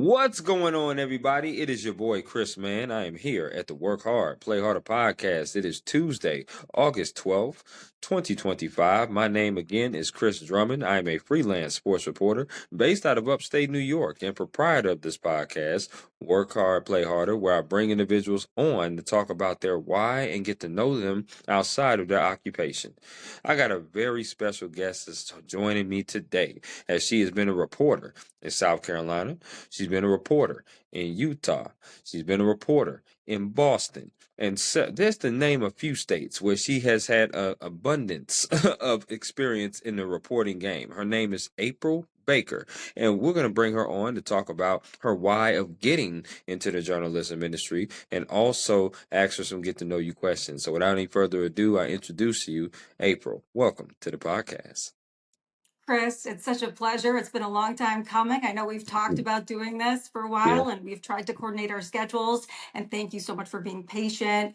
What's going on, everybody? It is your boy Chris, man. I am here at the Work Hard, Play Harder podcast. It is Tuesday, August 12th, 2025. My name again is Chris Drummond. I am a freelance sports reporter based out of upstate New York and proprietor of this podcast, Work Hard, Play Harder, where I bring individuals on to talk about their why and get to know them outside of their occupation. I got a very special guest that's joining me today, as she has been a reporter in South Carolina. She's been a reporter in Utah. She's been a reporter in Boston. And so, just to name a few states where she has had an abundance of experience in the reporting game. Her name is April Baker, and we're going to bring her on to talk about her why of getting into the journalism industry and also ask her some get to know you questions. So, without any further ado, I introduce to you April. Welcome to the podcast. Chris, it's such a pleasure. It's been a long time coming. I know we've talked about doing this for a Yeah. while and we've tried to coordinate our schedules. And thank you so much for being patient.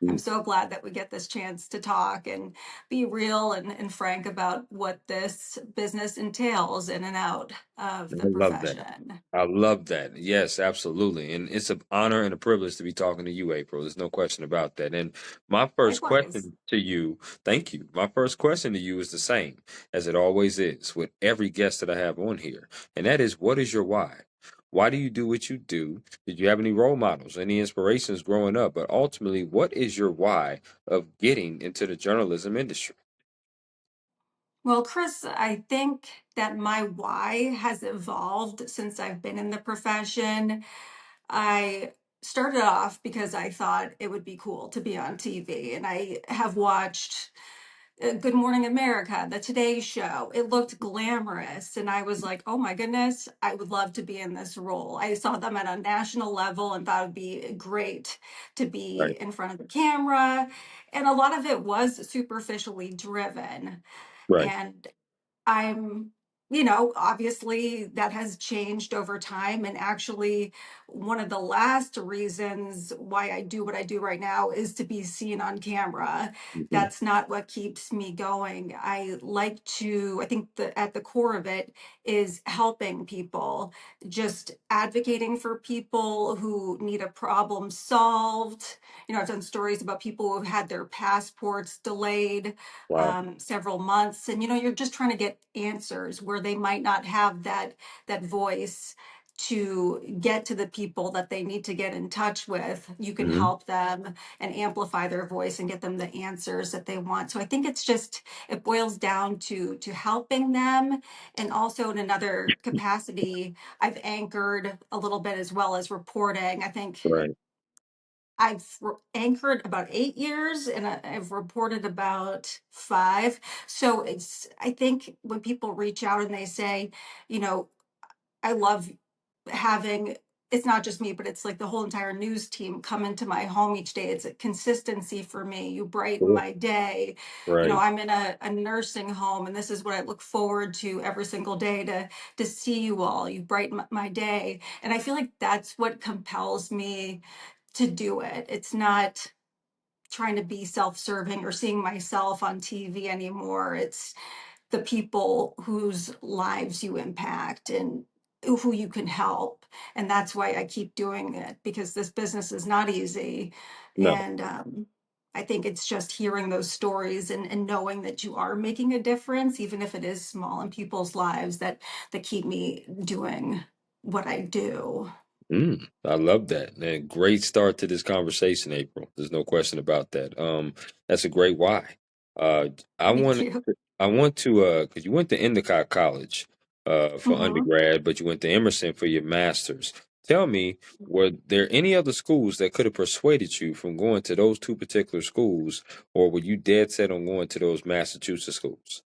I'm Mhm. so glad that we get this chance to talk and be real and frank about what this business entails in and out of I the love that. profession. I love that. Yes, absolutely. And it's an honor and a privilege to be talking to you, April. There's no question about that. And my first Likewise. question to you, thank you. My first question to you is the same as it always is with every guest that I have on here. And that is, what is your why? Why do you do what you do? Did you have any role models, any inspirations growing up? But ultimately, what is your why of getting into the journalism industry? Well, Chris, I think that my why has evolved since I've been in the profession. I started off because I thought it would be cool to be on TV, and I have watched Good Morning America, The Today Show. It looked glamorous, and I was like, oh my goodness, I would love to be in this role. I saw them at a national level and thought it'd be great to be Right, in front of the camera. And a lot of it was superficially driven. right. And I'm, obviously that has changed over time. And actually, one of the last reasons why I do what I do right now is to be seen on camera. Mhm. That's not what keeps me going. I think that at the core of it is helping people, just advocating for people who need a problem solved. I've done stories about people who've had their passports delayed Wow. several months, and you're just trying to get answers where they might not have that voice to get to the people that they need to get in touch with. You can Hmm. help them and amplify their voice and get them the answers that they want. So I think it boils down to helping them. And also in another capacity, I've anchored a little bit as well as reporting. I think Right. Anchored about 8 years and I've reported about five. So I think when people reach out and they say, you know, I love having, it's not just me, but it's like the whole entire news team come into my home each day. It's a consistency for me. You brighten Cool. my day. Right. I'm in a nursing home and this is what I look forward to every single day to see you all. You brighten my day. And I feel like that's what compels me to do it. It's not trying to be self-serving or seeing myself on TV anymore. It's the people whose lives you impact and who you can help. And that's why I keep doing it because this business is not easy. No. And I think it's just hearing those stories and knowing that you are making a difference, even if it is small in people's lives that keep me doing what I do. I love that. And great start to this conversation, April. There's no question about that. That's a great why. Uh, I Thank want, you. I want to, because you went to Endicott College, for Mhm. undergrad, but you went to Emerson for your master's. Tell me, were there any other schools that could have persuaded you from going to those two particular schools, or were you dead set on going to those Massachusetts schools?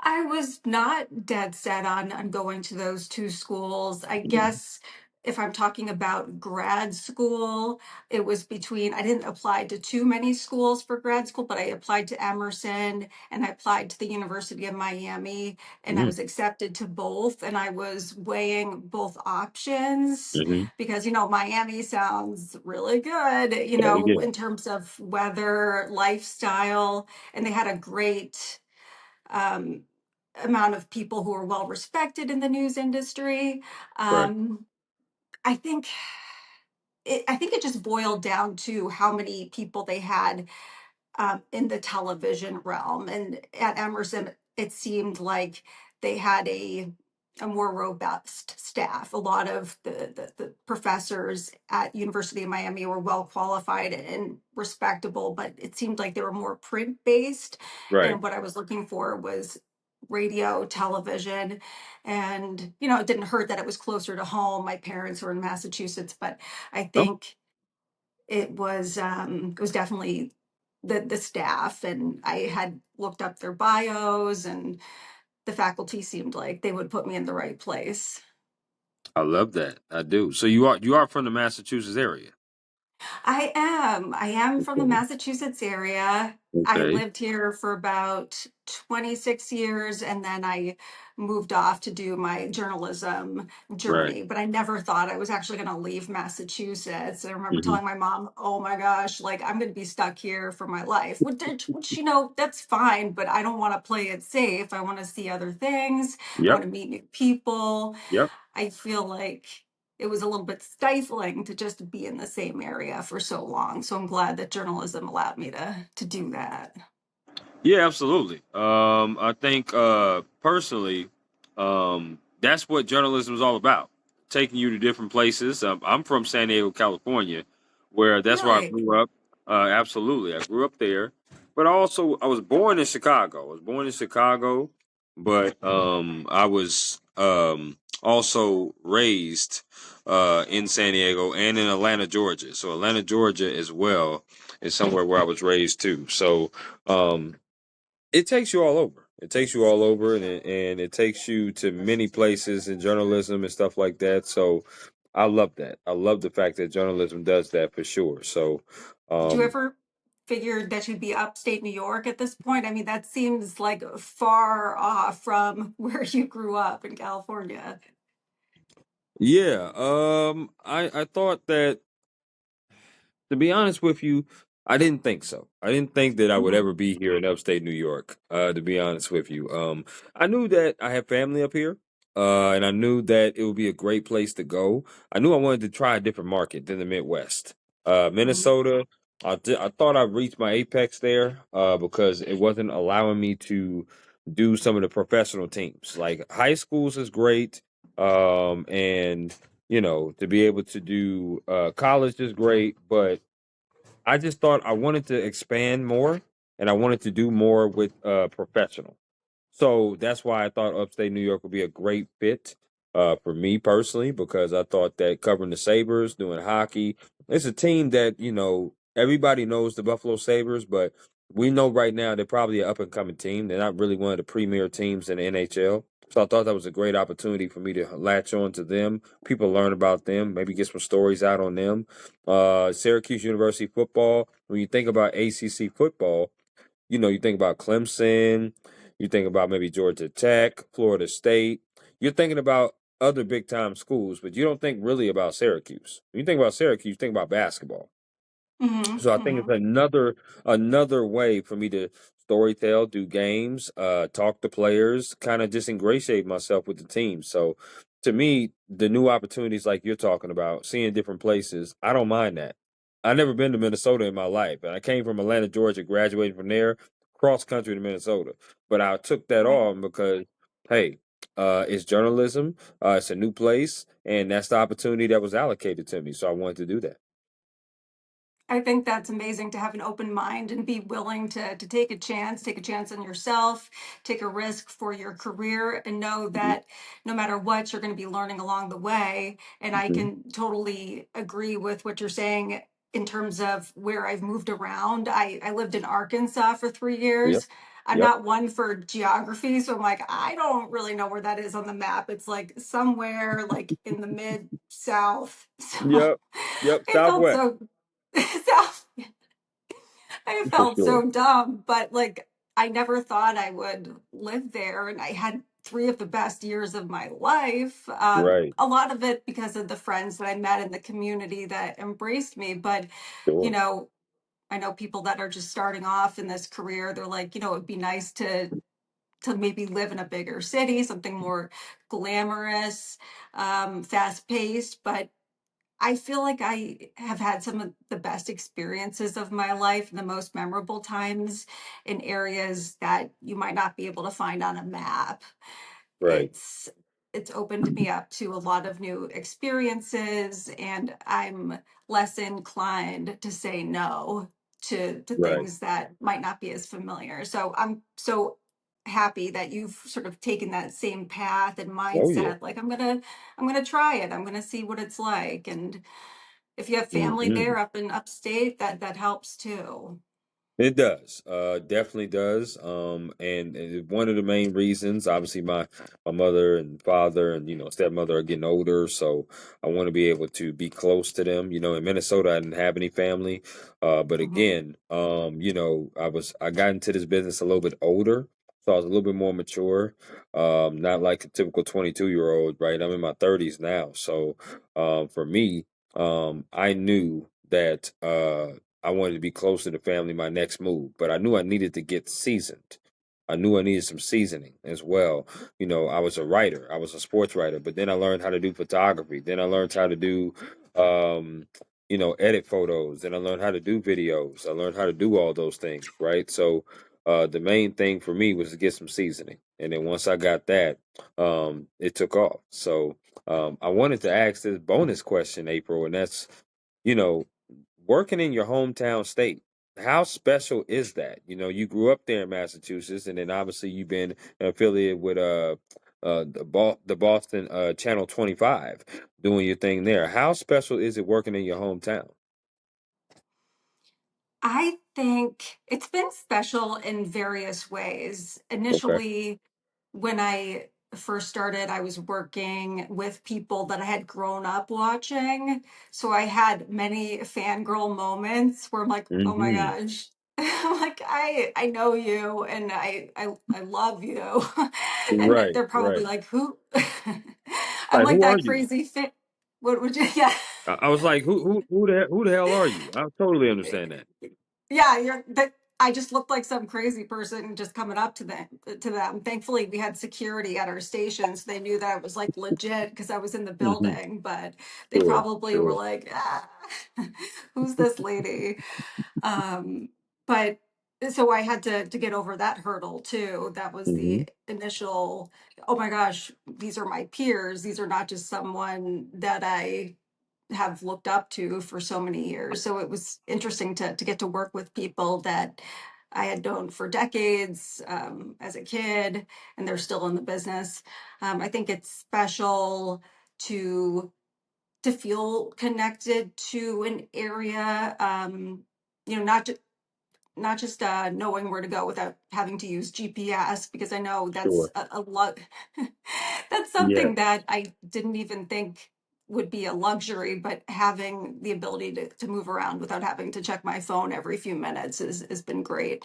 I was not dead set on going to those two schools. I Mhm. guess if I'm talking about grad school, it was between, I didn't apply to too many schools for grad school, but I applied to Emerson and I applied to the University of Miami and I Mm, was accepted to both. And I was weighing both options mhm. because, Miami sounds really good, Yeah, you did. in terms of weather, lifestyle, and they had um, amount of people who are well respected in the news industry. Right. Um, I think I think it just boiled down to how many people they had in the television realm. And at Emerson, it seemed like they had a more robust staff. A lot of the professors at University of Miami were well qualified and respectable, but it seemed like they were more print based. Right. And what I was looking for was radio, television, and it didn't hurt that it was closer to home. My parents were in Massachusetts, but I Oh, think it was definitely the staff, and I had looked up their bios, and the faculty seemed like they would put me in the right place. I love that. I do. So you are from the Massachusetts area. I am from the Okay. Massachusetts area. I Okay. lived here for about 26 years, and then I moved off to do my journalism Right. journey. But I never thought I was actually going to leave Massachusetts. I remember Hmm. telling my mom, "Oh my gosh, like I'm going to be stuck here for my life," which that's fine, but I don't want to play it safe. I want to see other things. I Yep. want to meet new people. Yep. I feel like it was a little bit stifling to just be in the same area for so long. So I'm glad that journalism allowed me to do that. Yeah, absolutely. I think personally, that's what journalism is all about, taking you to different places. I'm from San Diego, California, where that's where I Really? grew up. Absolutely, I grew up there, but also I was born in Chicago. I was born in Chicago, but I was also raised in San Diego and in Atlanta, Georgia. So Atlanta, Georgia, as well, is somewhere where I was raised too. So. Um, it takes you all over. It takes you all over, and it takes you to many places in journalism and stuff like that. So, I love that. I love the fact that journalism does that for sure. So, Did you um, ever figure that you'd be upstate New York at this point? I mean, that seems like far off from where you grew up in California. yeah. I thought that, to be honest with you, I didn't think so. I didn't think that I would Mhm. ever be here in upstate New York. To be honest with you, I knew that I have family up here, and I knew that it would be a great place to go. I knew I wanted to try a different market than the Midwest. Mhm. Minnesota, I thought I reached my apex there, because it wasn't allowing me to do some of the professional teams. Like high schools is great, and to be able to do college is great, but I just thought I wanted to expand more, and I wanted to do more with professional. So that's why I thought upstate New York would be a great fit for me personally, because I thought that covering the Sabres, doing hockey, it's a team that, everybody knows the Buffalo Sabres, but we know right now they're probably an up and coming team. They're not really one of the premier teams in the NHL. So I thought that was a great opportunity for me to latch on to them, people learn about them, maybe get some stories out on them. Syracuse University football, when you think about ACC football, you think about Clemson, you think about maybe Georgia Tech, Florida State. You're thinking about other big time schools, but you don't think really about Syracuse. When you think about Syracuse, you think about basketball. Mhm. So I think it's Mhm. another way for me to storytell, do games, talk to players, kind of just ingratiate myself with the team. So to me, the new opportunities like you're talking about, seeing different places, I don't mind that. I've never been to Minnesota in my life, and I came from Atlanta, Georgia, graduated from there, cross country to Minnesota. But I took that Right. on because, hey, it's journalism, it's a new place, and that's the opportunity that was allocated to me. So I wanted to do that. I think that's amazing to have an open mind and be willing to take a chance on yourself, take a risk for your career, and know Mhm. that no matter what, you're going to be learning along the way. And I Mhm. can totally agree with what you're saying in terms of where I've moved around. I lived in Arkansas for three Yep. years. I'm Yep. not one for geography, so I'm like, I don't really know where that is on the map. It's like somewhere like in the mid south. So Yep. Yep. I felt Southwest so so I for felt sure. so dumb, but like I never thought I would live there. And I had three of the best years of my life. Right. A lot of it because of the friends that I met in the community that embraced me. But, you Sure. know, I know people that are just starting off in this career. They're like, it'd be nice to to maybe live in a bigger city, something more glamorous, fast paced. But I feel like I have had some of the best experiences of my life, the most memorable times in areas that you might not be able to find on a map. Right. it's it's opened me up to a lot of new experiences, and I'm less inclined to say no to Right. things that might not be as familiar. So I'm so happy that you've sort of taken that same path and Oh yeah. mindset, like I'm gonna try it, I'm gonna see what it's like. And if you have family Hmm. there up in upstate, that helps too. It does, definitely does. And one of the main reasons, obviously, my mother and father and stepmother are getting older, so I want to be able to be close to them. In Minnesota, I didn't have any family, but Mhm. again, I got into this business a little bit older, so I was a little bit more mature. Not like a typical 22-year-old, right? I'm in my 30s now, so for me, I knew that. I wanted to be close to the family, my next move, but I knew I needed to get seasoned. I knew I needed some seasoning as well. I was a writer, I was a sports writer, but then I learned how to do photography. Then I learned how to do, um, edit photos. Then I learned how to do videos. I learned how to do all those things, right? So the main thing for me was to get some seasoning. And then once I got that, it took off. So I wanted to ask this bonus question, April, and that's, you know, working in your hometown state, how special is that? You grew up there in Massachusetts, and then obviously you've been affiliated with the Boston Channel 25, doing your thing there. How special is it working in your hometown? I think it's been special in various ways. Okay. Initially, when I first started, I was working with people that I had grown up watching. So I had many fangirl moments where I'm like, oh my Hmm. gosh. I'm like, I know you, and I love you. And Right, they're probably right. like, who? I'm Like, like who are that you? crazy fit. What would you, yeah. I was like, who the hell are you? I totally understand that. Yeah, you're that. I just looked like some crazy person just coming up to them. Thankfully, we had security at our station, so they knew that I was like legit because I was in the Hmm. building. But they Sure, probably were sure. like, "Who's this lady?" But so I had to get over that hurdle too. That was Hmm. the initial. Oh my gosh, these are my peers. These are not just someone that I have looked up to for so many years. So it was interesting to get to work with people that I had known for decades, as a kid, and they're still in the business. I think it's special to feel connected to an area. Not just knowing where to go without having to use GPS, because I know that's Sure. a lot. That's Yes. something that I didn't even think would be a luxury, but having the ability to move around without having to check my phone every few minutes has been great.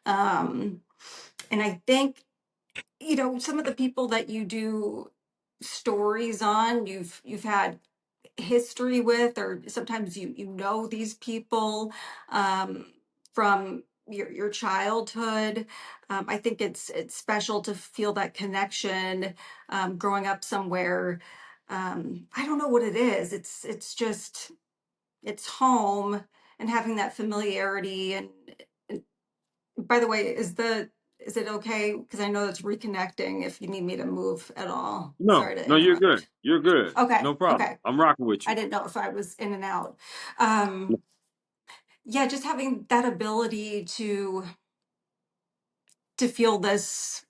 Um, and I think, some of the people that you do stories on, you've had history with, or sometimes you know these people, um, from your childhood. I think it's special to feel that connection, growing up somewhere. I don't know what it is. It's home, and having that familiarity. And by the way, is it okay? Because I know it's reconnecting if you need me to move at all. No, Sorry to no, you're good. interrupt. You're good. Okay, No problem. okay. I'm rocking with I you. didn't know if I was in and out. Um, yeah, just having that ability to feel this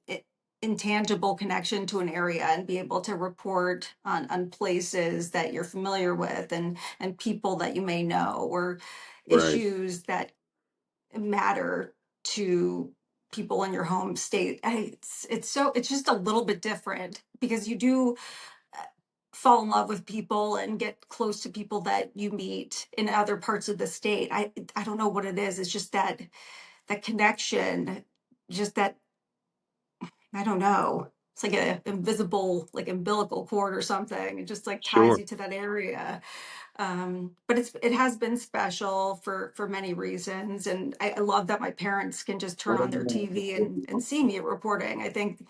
i- intangible connection to an area and be able to report on places that you're familiar with, and people that you may know, or Right. issues that matter to people in your home state. It's just a little bit different because you do fall in love with people and get close to people that you meet in other parts of the state. I don't know what it is. It's just that connection, just that, I don't know. it's like an invisible like umbilical cord or something. It just like ties Sure. you to that area. But it has been special for many reasons, and I love that my parents can just turn on their TV and see me reporting. I think,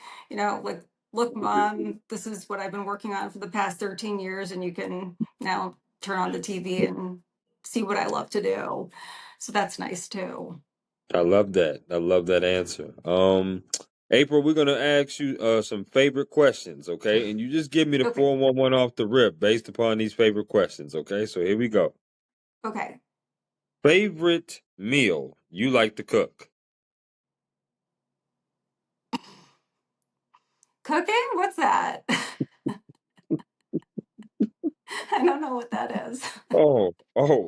like, look, mom, this is what I've been working on for the past 13 years, and you can now turn on the TV and see what I love to do. So that's nice too. I love that. I love that answer. April, we're gonna ask you some favorite questions, okay? And you just give me the Okay, 411 off the rip based upon these favorite questions, okay? So here we go. okay. Favorite meal you like to cook? Cooking? What's that? I don't know what that is.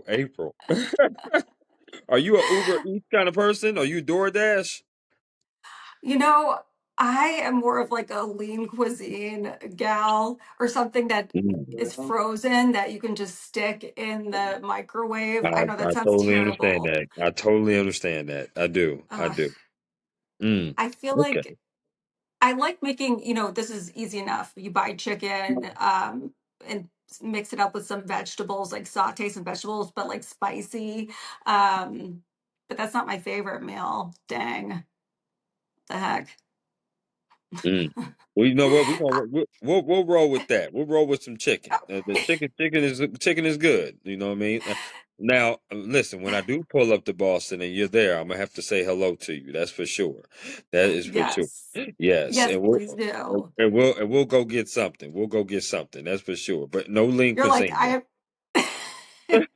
April. Are you a Uber Eats kind of person? Are you DoorDash? You know, I am more of like a lean cuisine gal or something that is Mm. frozen that you can just stick in the microwave. I know that I sounds totally understand terrible. that. I totally understand that. I do. I Ugh, do. Mm. I feel Okay. like I like making, this is easy enough. You buy chicken, and mix it up with some vegetables, like saute some vegetables, but like spicy. Um, but that's not my favorite meal. Dang, the heck. Mm. Well, you know what? We'll roll with that. We'll roll with some chicken. The chicken is good. You know what I mean? Now, listen. When I do pull up to Boston and you're there, I'm gonna have to say hello to you. That's for sure. That is for sure. Yes. Yes, Yes, and please do. we'll go get something. We'll go get something. That's for sure. But no lean You're like, cuisine though. I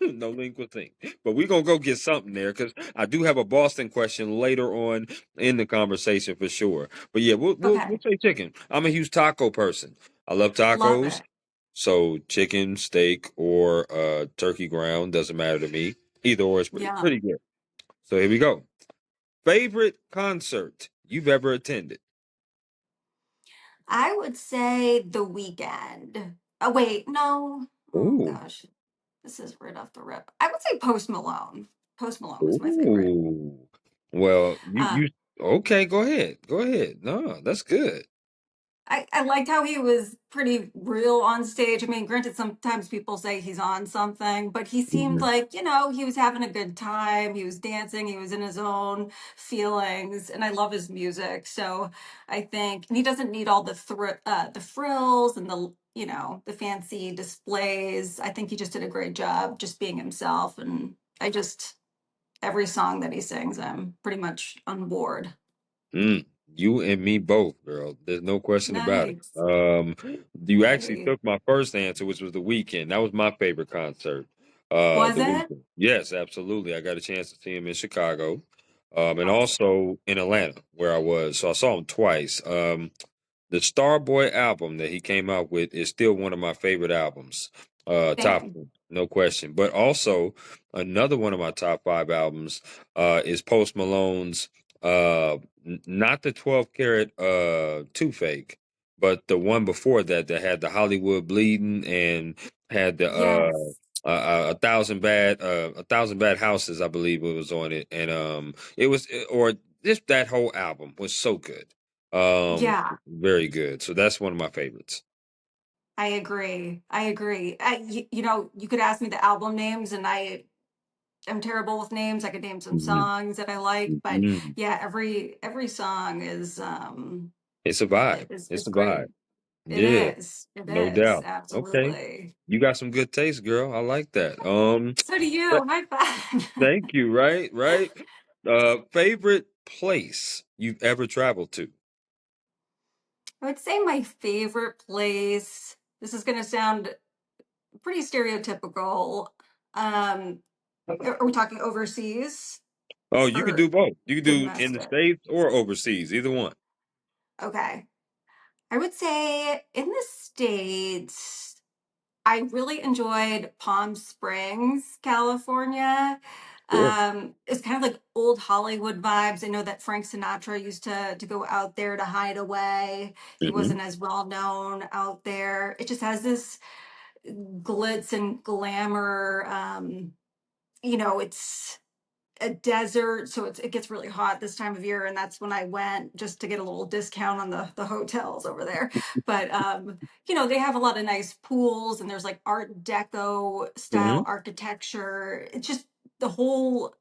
No lean cuisine. But we're gonna go get something there because I do have a Boston question later on in the conversation for sure. But yeah, we'll okay, say chicken. I'm a huge taco person. I love love tacos. it. So chicken, steak, or turkey ground doesn't matter to me. Either or is pretty Yum. good. So here we go. Favorite concert you've ever attended? I would say The Weekend. Oh wait, no. Oh Ooh, gosh, this is right off the rip. I would say Post Malone. Post Malone was my favorite. ooh. Well, Uh, you okay? Go ahead. Go ahead. No, that's good. I liked how he was pretty real on stage. I mean, granted, sometimes people say he's on something, but he seemed Mhm. like, he was having a good time. He was dancing, he was in his own feelings, and I love his music. So I think, and he doesn't need all the frills and the fancy displays. I think he just did a great job just being himself. And every song that he sings, I'm pretty much on board. Mm, you and me both, girl. There's no question about it. Nice. You actually Hey, took my first answer, which was The Weekend. That was my favorite concert. was The it? Weekend. Yes, absolutely. I got a chance to see him in Chicago, and Awesome. also in Atlanta, where I was. So I saw him twice. The Starboy album that he came out with is still one of my favorite albums. Top Same. one, no question. But also another one of my top five albums is Post Malone's not the 12 karat two fake, but the one before that that had the Hollywood bleeding and had the Yes. a thousand bad houses, I believe it was on it. And it was or just that whole album was so good. Yeah, Very good. So that's one of my favorites. I agree. I agree. You could ask me the album names, and I am terrible with names. I could name some Mhm, songs that I like, but mhm. yeah, every song It's a vibe. is It's a vibe. great. It Yeah, is. It no is. doubt. Okay. Absolutely. You got some good taste, girl. I like that. So do you. th- High five. thank you. Right, right. Favorite place you've ever traveled to? I would say my favorite place. This is going to sound pretty stereotypical. Um, are we talking overseas Oh, you could or do both. You could do in the domestic? States or overseas, either one. Okay. I would say in the States, I really enjoyed Palm Springs, California. Sure. It's kind of like old Hollywood vibes. I know that Frank Sinatra used to go out there to hide away. He Hmm. wasn't as well known out there. It just has this glitz and glamour. It's a desert, so it gets really hot this time of year, and that's when I went just to get a little discount on the hotels over there. But they have a lot of nice pools, and there's like Art Deco style Hmm. architecture. It's just the whole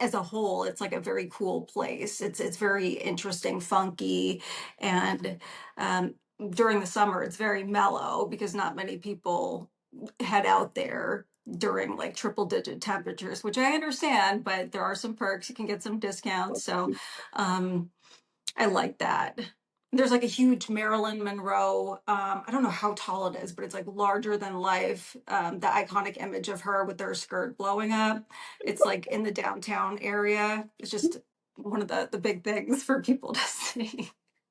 as a whole, it's like a very cool place. It's very interesting, funky, and um, during the summer, it's very mellow because not many people head out there during like triple digit temperatures, which I understand, but there are some perks. You can get some discounts. So um, I like that. There's like a huge Marilyn Monroe. I don't know how tall it is, but it's like larger than life. The iconic image of her with her skirt blowing up. It's like in the downtown area. It's just one of the big things for people to see.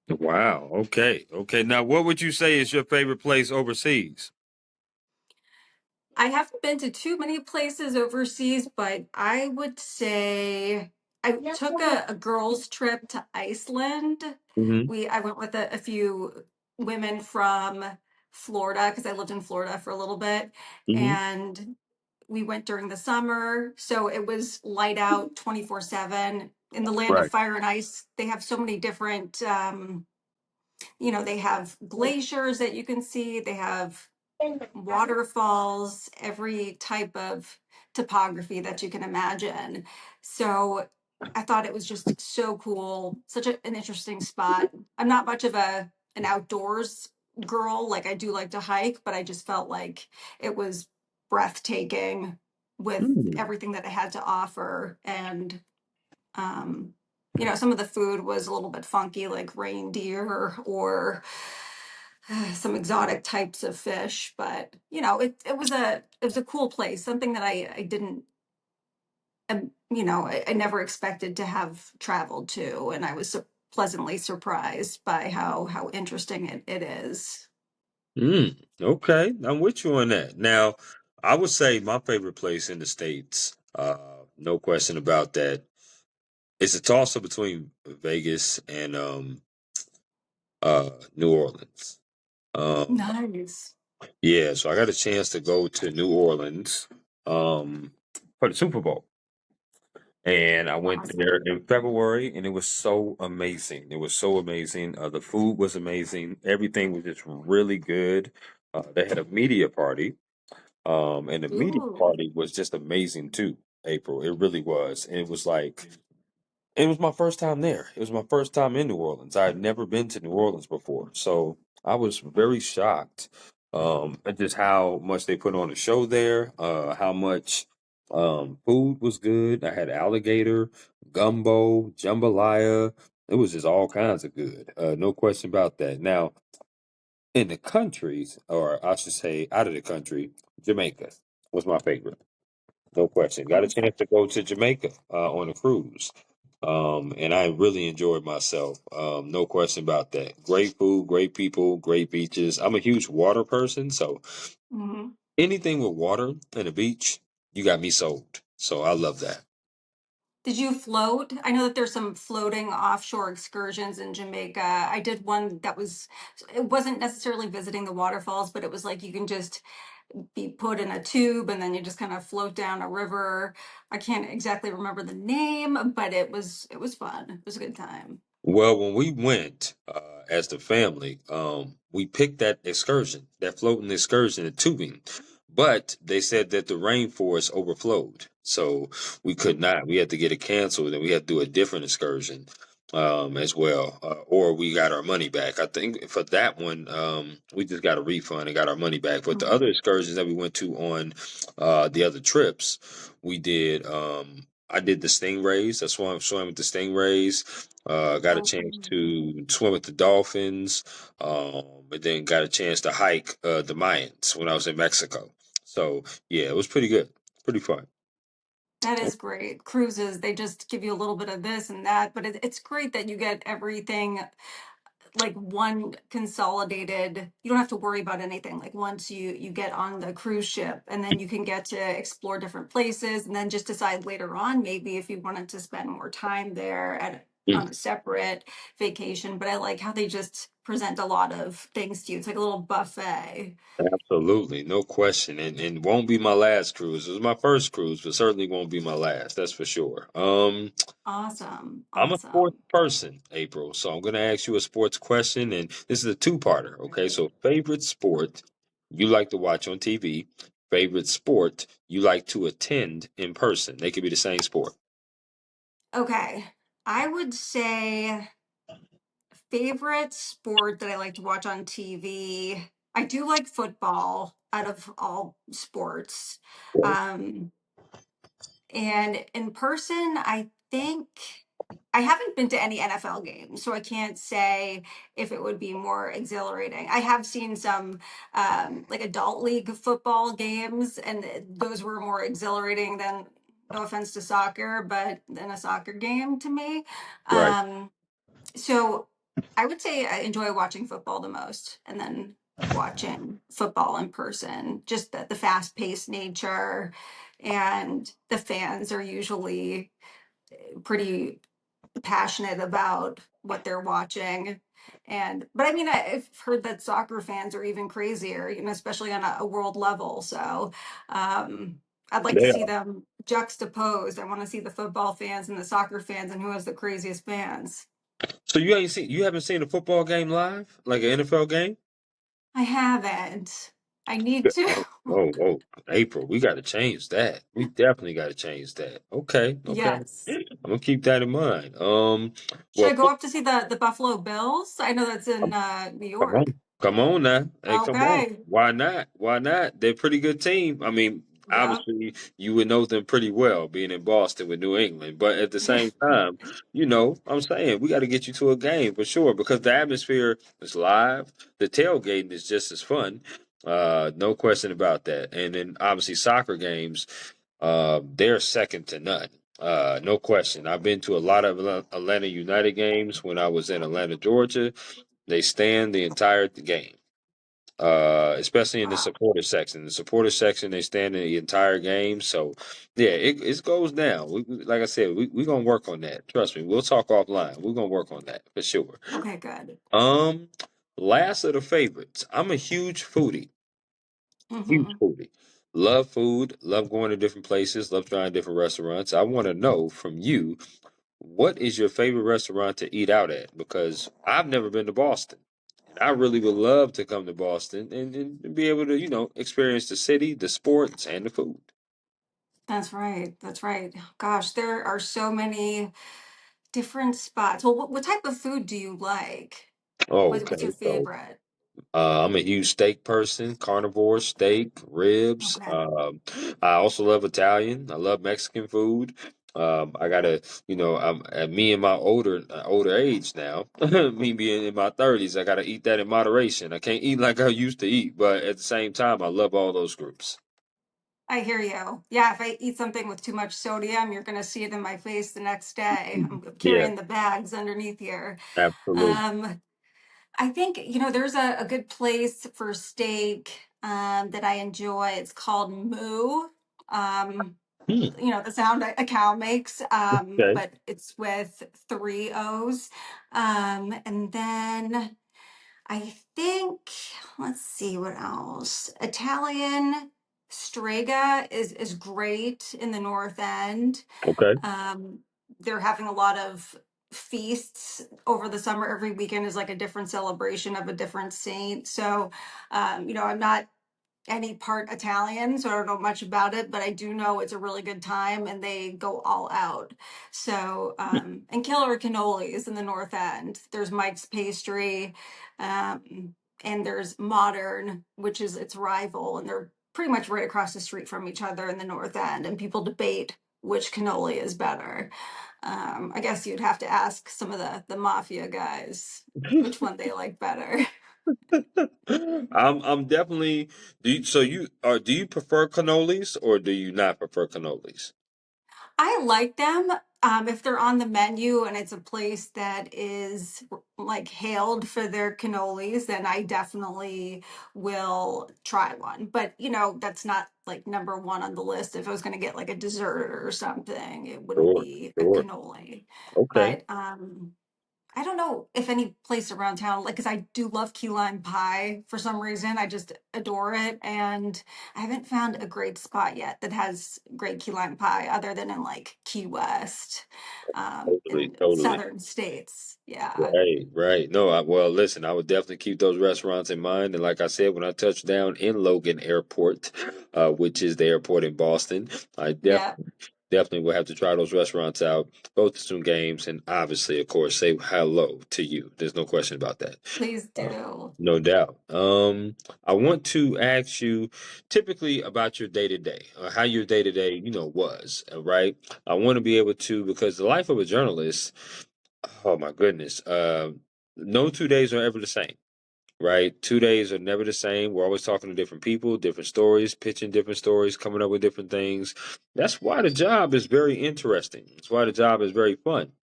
Wow. Okay. Okay. Now, what would you say is your favorite place overseas? I haven't been to too many places overseas, but I would say I took a girls' trip to Iceland. Hmm. I went with a few women from Florida because I lived in Florida for a little bit, Hmm. and we went during the summer, so it was light out 24/7. In the land of Right. fire and ice, they have so many different they have glaciers that you can see, they have waterfalls, every type of topography that you can imagine. So I thought it was just so cool, such an interesting spot. I'm not much of an outdoors girl, like I do like to hike, but I just felt like it was breathtaking with Mm. everything that it had to offer. And um, some of the food was a little bit funky, like reindeer or some exotic types of fish, but it was a cool place, something that I didn't I never expected to have traveled to, and I was pleasantly surprised by how interesting it is. Mm. Okay. I'm with you on that. Now, I would say my favorite place in the States, no question about that. It's a toss up between Vegas and New Orleans. Um, Nice. yeah, so I got a chance to go to New Orleans um, for the Super Bowl. And I went there Awesome. in February, and it was so amazing. It was so amazing. The food was amazing. Everything was just really good. They had a media party, and the media Ooh. party was just amazing too. April, it really was. And it was like it was my first time there. It was my first time in New Orleans. I had never been to New Orleans before, so I was very shocked at just how much they put on the show there. How much food was good. I had alligator, gumbo, jambalaya. It was just all kinds of good. No question about that. Now, in the countries, or I should say, out of the country, Jamaica was my favorite. No question. Got a chance to go to Jamaica on a cruise. And I really enjoyed myself. No question about that. Great food, great people, great beaches. I'm a huge water person, so Mhm. anything with water and a beach, you got me sold. So I love that. Did you float? I know that there's some floating offshore excursions in Jamaica. I did one it wasn't necessarily visiting the waterfalls, but it was like you can just be put in a tube and then you just kind of float down a river. I can't exactly remember the name, but it was fun. It was a good time. Well, when we went as the family, we picked that excursion, that floating excursion at tubing, but they said that the rainforest overflowed, so we could not. We had to get it canceled, and we had to do a different excursion as well, or we got our money back. I think for that one, we just got a refund and got our money back. But the Mhm. other excursions that we went to on the other trips, we did. I did the stingrays. I swam with the stingrays. Got a Oh, chance to swim with the dolphins, and then got a chance to hike the Mayans when I was in Mexico. So yeah, it was pretty good, pretty fun. that is great. Cruises, they just give you a little bit of this and that, but it's great that you get everything like one consolidated. You don't have to worry about anything like once you get on the cruise ship, and then you can get to explore different places and then just decide later on maybe if you wanted to spend more time there Mm, on a separate vacation, but I like how they just present a lot of things to you. It's like a little buffet. absolutely, no question, and won't be my last cruise. It was my first cruise, but certainly won't be my last. That's for sure. Awesome. I'm a sports Awesome. person, April, so I'm going to ask you a sports question, and this is a two-parter. Okay, so favorite sport you like to watch on TV, favorite sport you like to attend in person. They could be the same sport. Okay. I would say favorite sport that I like to watch on TV. I do like football out of all sports. Okay. Um, and in person, I think I haven't been to any NFL games, so I can't say if it would be more exhilarating. I have seen some like adult league football games, and those were more exhilarating than, no offense to soccer, but than a soccer game to me. Right. Um, so I would say I enjoy watching football the most, and then watching football in person, just the fast paced nature, and the fans are usually pretty passionate about what they're watching. But I mean, I've heard that soccer fans are even crazier, especially on a world level. So I'd like to They see are. them juxtaposed. I want to see the football fans and the soccer fans and who has the craziest fans. So you haven't seen a football game live, like an NFL game? I haven't. I need to. Oh, oh, April, we got to change that. We definitely got to change that. Okay, okay. Yes. I'm gonna keep that in mind. Should Well, I go up to see the Buffalo Bills? I know that's in New come York. on. Come on now. Hey, come on. Okay. Why not? Why not? They're a pretty good team. I mean, Yep. obviously you would know them pretty well being in Boston with New England, but at the same time, I'm saying we got to get you to a game for sure because the atmosphere is live. The tailgating is just as fun. No question about that. And then obviously soccer games, they're second to none. No question. I've been to a lot of Atlanta United games when I was in Atlanta, Georgia. They stand the entire game, especially in the Wow. supporter section. The supporter section, they stand in the entire game. So, yeah, it goes down. Like I said, we gonna work on that. Trust me, we'll talk offline. We're gonna work on that for sure. Okay, good. Um, Last of the favorites. I'm a huge foodie. Huge Hmm. foodie. Love food. Love going to different places. Love trying different restaurants. I want to know from you, what is your favorite restaurant to eat out at? Because I've never been to Boston. And I really would love to come to Boston and be able to, experience the city, the sports, and the food. That's right. That's right. Gosh, there are so many different spots. Well, what type of food do you like? Oh, What's okay. your So favorite? I'm a huge steak person, carnivore steak, ribs. Okay. I also love Italian. I love Mexican food. I gotta, I'm at me in my older age now. Me being in my 30s, I gotta eat that in moderation. I can't eat like I used to eat, but at the same time, I love all those groups. I hear you. Yeah, if I eat something with too much sodium, you're going to see it in my face the next day. I'm Yeah, carrying the bags underneath here. absolutely. Um, I think, there's a good place for steak that I enjoy. It's called Moo. Um, Hmm, the sound a cow makes, okay, but it's with three O's. And then I think, let's see what else. Italian Strega is great in the North End. okay. Um, they're having a lot of feasts over the summer. Every weekend is like a different celebration of a different saint. So, I'm not any part Italian, so I don't know much about it, but I do know it's a really good time and they go all out. So, and killer cannolis in the North End. There's Mike's Pastry, and there's Modern, which is its rival, and they're pretty much right across the street from each other in the North End, and people debate which cannoli is better. I guess you'd have to ask some of the mafia guys which one they like better. I'm definitely. Do you prefer cannolis or do you not prefer cannolis? I like them. If they're on the menu and it's a place that is like hailed for their cannolis, then I definitely will try one. But that's not like number one on the list. If I was going to get like a dessert or something, it wouldn't Sure, be a sure. cannoli. Okay. But I don't know if any place around town, like, because I do love key lime pie for some reason. I just adore it. And I haven't found a great spot yet that has great key lime pie other than in like Key West, Totally, in totally. southern states. Yeah. Right, right. No, well, listen, I would definitely keep those restaurants in mind. And like I said, when I touch down in Logan Airport, which is the airport in Boston, I Yeah. definitely will have to try those restaurants out, go to some games, and obviously, of course, say hello to you. There's no question about that. Please Uh, do. no doubt. I want to ask you typically about your day to day, how your day to day, was, right? I want to be able to, because the life of a journalist, oh my goodness, no 2 days are ever the same. Right? 2 days are never the same. We're always talking to different people, different stories, pitching different stories, coming up with different things. That's why the job is very interesting. That's why the job is very fun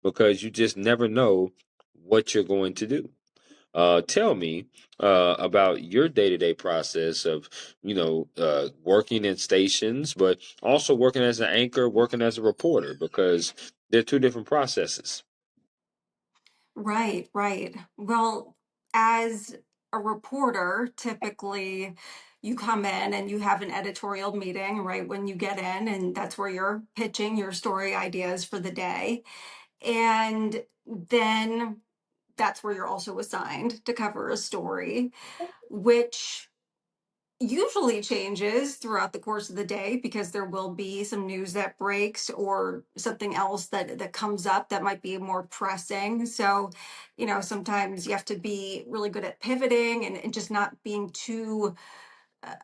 because you just never know what you're going to do. Tell me about your day-to-day process of, working in stations, but also working as an anchor, working as a reporter, because they're two different processes. Right, right. Well, as a reporter, typically you come in and you have an editorial meeting right when you get in, and that's where you're pitching your story ideas for the day. And then that's where you're also assigned to cover a story, which usually changes throughout the course of the day because there will be some news that breaks or something else that comes up that might be more pressing. So sometimes you have to be really good at pivoting and just not being too uh,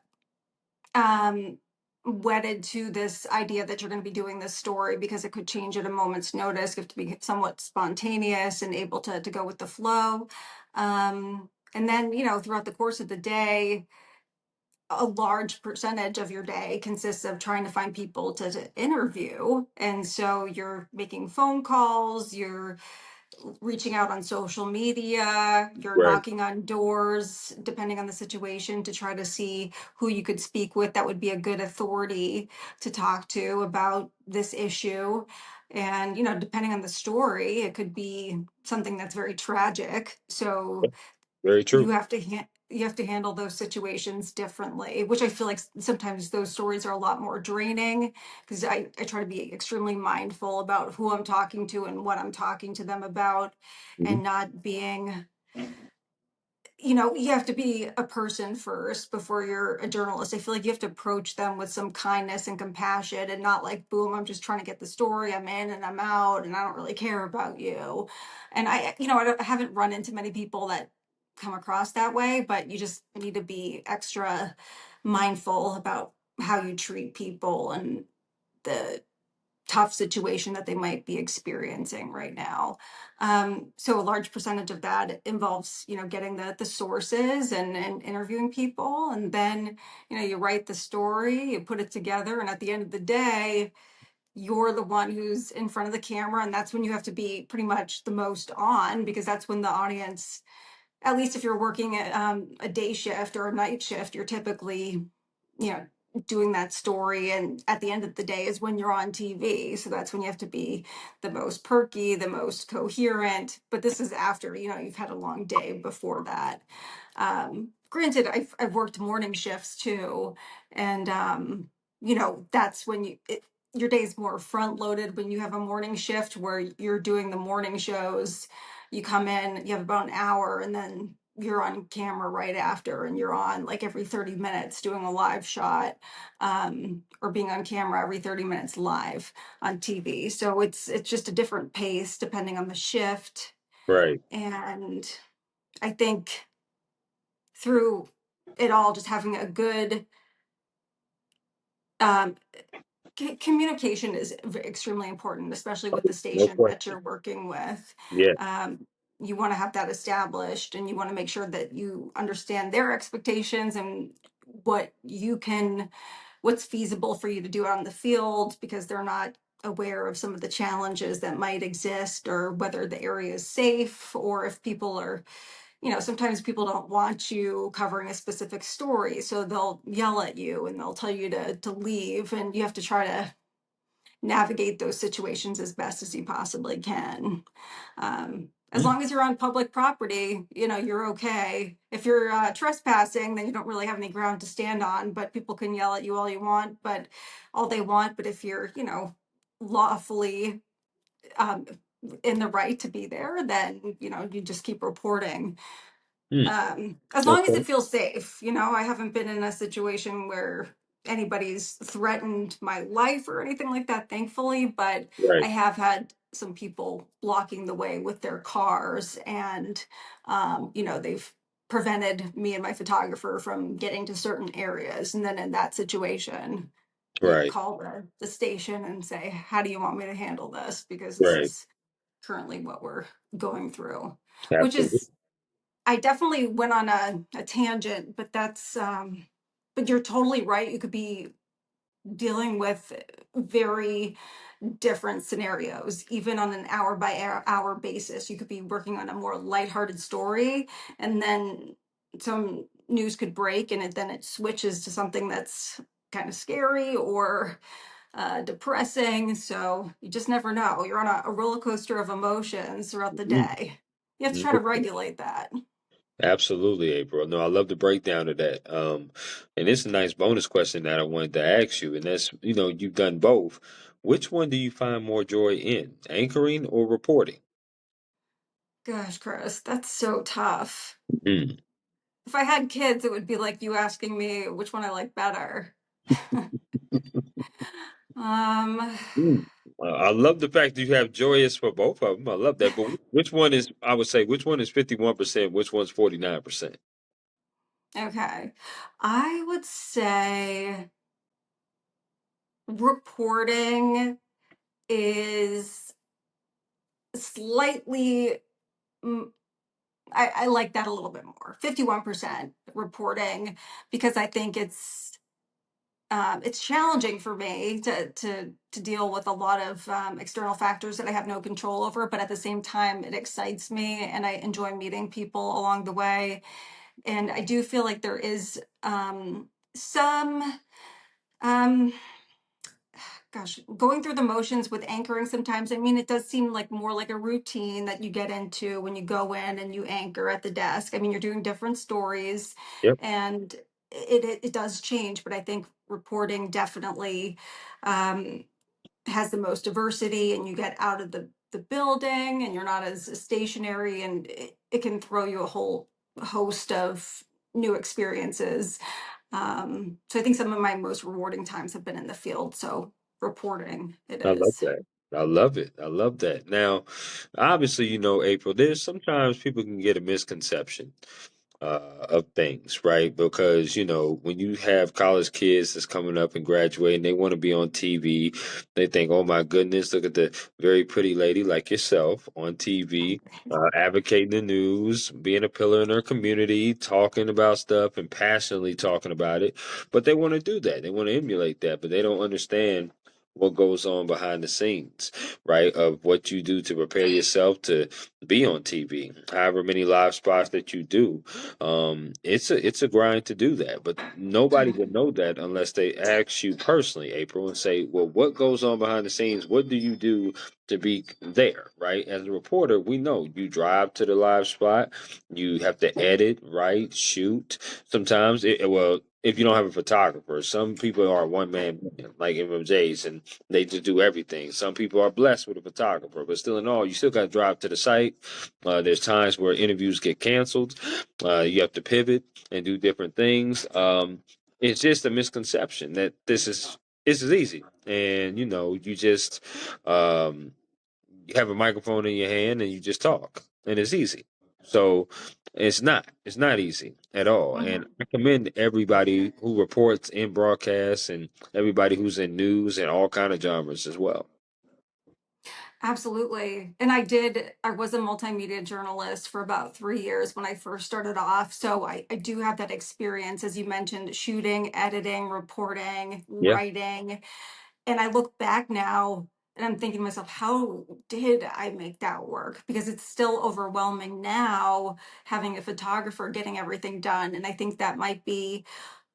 um wedded to this idea that you're going to be doing this story because it could change at a moment's notice. You have to be somewhat spontaneous and able to go with the flow. And then throughout the course of the day, a large percentage of your day consists of trying to find people to interview. And so you're making phone calls, you're reaching out on social media, you're Right. knocking on doors, depending on the situation, to try to see who you could speak with that would be a good authority to talk to about this issue. And, depending on the story, it could be something that's very tragic. So Very you true. have to you have to handle those situations differently, which I feel like sometimes those stories are a lot more draining because I try to be extremely mindful about who I'm talking to and what I'm talking to them about, Mhm. and not being, you have to be a person first before you're a journalist. I feel like you have to approach them with some kindness and compassion and not like, boom, I'm just trying to get the story. I'm in and I'm out and I don't really care about you. And I haven't run into many people that come across that way, but you just need to be extra mindful about how you treat people and the tough situation that they might be experiencing right now. So a large percentage of that involves, getting the sources and interviewing people, and then you write the story, you put it together, and at the end of the day, you're the one who's in front of the camera, and that's when you have to be pretty much the most on because that's when the audience, at least if you're working at a day shift or a night shift, you're typically, you know, doing that story. And at the end of the day is when you're on TV. So that's when you have to be the most perky, the most coherent. But this is after, you've had a long day before that. Granted, I've worked morning shifts too. And, that's when your day's more front loaded when you have a morning shift where you're doing the morning shows. You come in, you have about an hour, and then you're on camera right after, and you're on like every 30 minutes doing a live shot, or being on camera every 30 minutes live on TV. So it's just a different pace depending on the shift. Right. And I think through it all, just having a good um, communication is extremely important, especially with the No station that question. you're working with. Yeah. You want to have that established, and you want to make sure that you understand their expectations and what what's feasible for you to do out in the field, because they're not aware of some of the challenges that might exist, or whether the area is safe, or if people are, sometimes people don't want you covering a specific story, so they'll yell at you and they'll tell you to leave, and you have to try to navigate those situations as best as you possibly can. As Mm, long as you're on public property, you're okay. If you're trespassing, then you don't really have any ground to stand on, but people can yell at you all they want. But if you're, lawfully um, in the right to be there, then, you just keep reporting. mm. As long as Okay. it feels safe. I haven't been in a situation where anybody's threatened my life or anything like that, thankfully, but I Right. have had some people blocking the way with their cars, and they've prevented me and my photographer from getting to certain areas. And then in that situation, you Right. call the station and say, how do you want me to handle this? Because this Right. is currently what we're going through, which Absolutely. is, I definitely went on a tangent, but but you're totally right. You could be dealing with very different scenarios, even on an hour by hour basis. You could be working on a more lighthearted story, and then some news could break, and then it switches to something that's kind of scary or depressing. So you just never know. You're on a roller coaster of emotions throughout the Mm, day. You have to try to mm. regulate that. Absolutely, April. No, I love the breakdown of that. And it's a nice bonus question that I wanted to ask you, and that's, you've done both. Which one do you find more joy in, anchoring or reporting? Gosh, Chris, that's so tough. Mm. If I had kids, it would be like you asking me which one I like better. um, Mm. I love the fact that you have joyous for both of them. I love that. But which one is, I would say, which one is 51%? Which one's 49%? okay. I would say reporting is slightly, mm, I like that a little bit more. 51% reporting, because I think it's challenging for me to deal with a lot of external factors that I have no control over, but at the same time, it excites me, and I enjoy meeting people along the way. And I do feel like there is some um, gosh, going through the motions with anchoring sometimes. I mean, it does seem like more like a routine that you get into when you go in and you anchor at the desk. I mean, you're doing different stories, Yep. and it does change, but I think reporting definitely um, has the most diversity, and you get out of the building and you're not as stationary, and it can throw you a whole host of new experiences. So I think some of my most rewarding times have been in the field. So reporting it I love is. that. I love it. I love that. Now, obviously, April, there's sometimes people can get a misconception of things, right? Because, when you have college kids that's coming up and graduating, they want to be on TV. They think, oh my goodness, look at the very pretty lady like yourself on TV, advocating the news, being a pillar in their community, talking about stuff and passionately talking about it. But they want to do that. They want to emulate that, but they don't understand what goes on behind the scenes, right? Of what you do to prepare yourself to be on TV, however many live spots that you do. It's a grind to do that, but nobody Mhm. would know that unless they ask you personally, April, and say, "Well, what goes on behind the scenes? What do you do to be there?" Right? As a reporter, we know you drive to the live spot, you have to edit, write, shoot. Sometimes, well, if you don't have a photographer, some people are one man like MMJ's, and they just do everything. Some people are blessed with a photographer, but still in all, you still got to drive to the site. There's times where interviews get canceled. You have to pivot and do different things. It's just a misconception that this is easy, and you just um, you have a microphone in your hand and you just talk, and it's easy. So it's not. It's not easy at all. And Mhm. I commend everybody who reports in broadcasts and everybody who's in news and all kind of genres as well. Absolutely. And I was a multimedia journalist for about 3 years when I first started off. So I do have that experience, as you mentioned, shooting, editing, reporting, Yeah. writing. And I look back now, and I'm thinking to myself, how did I make that work? Because it's still overwhelming now having a photographer getting everything done. And I think that might be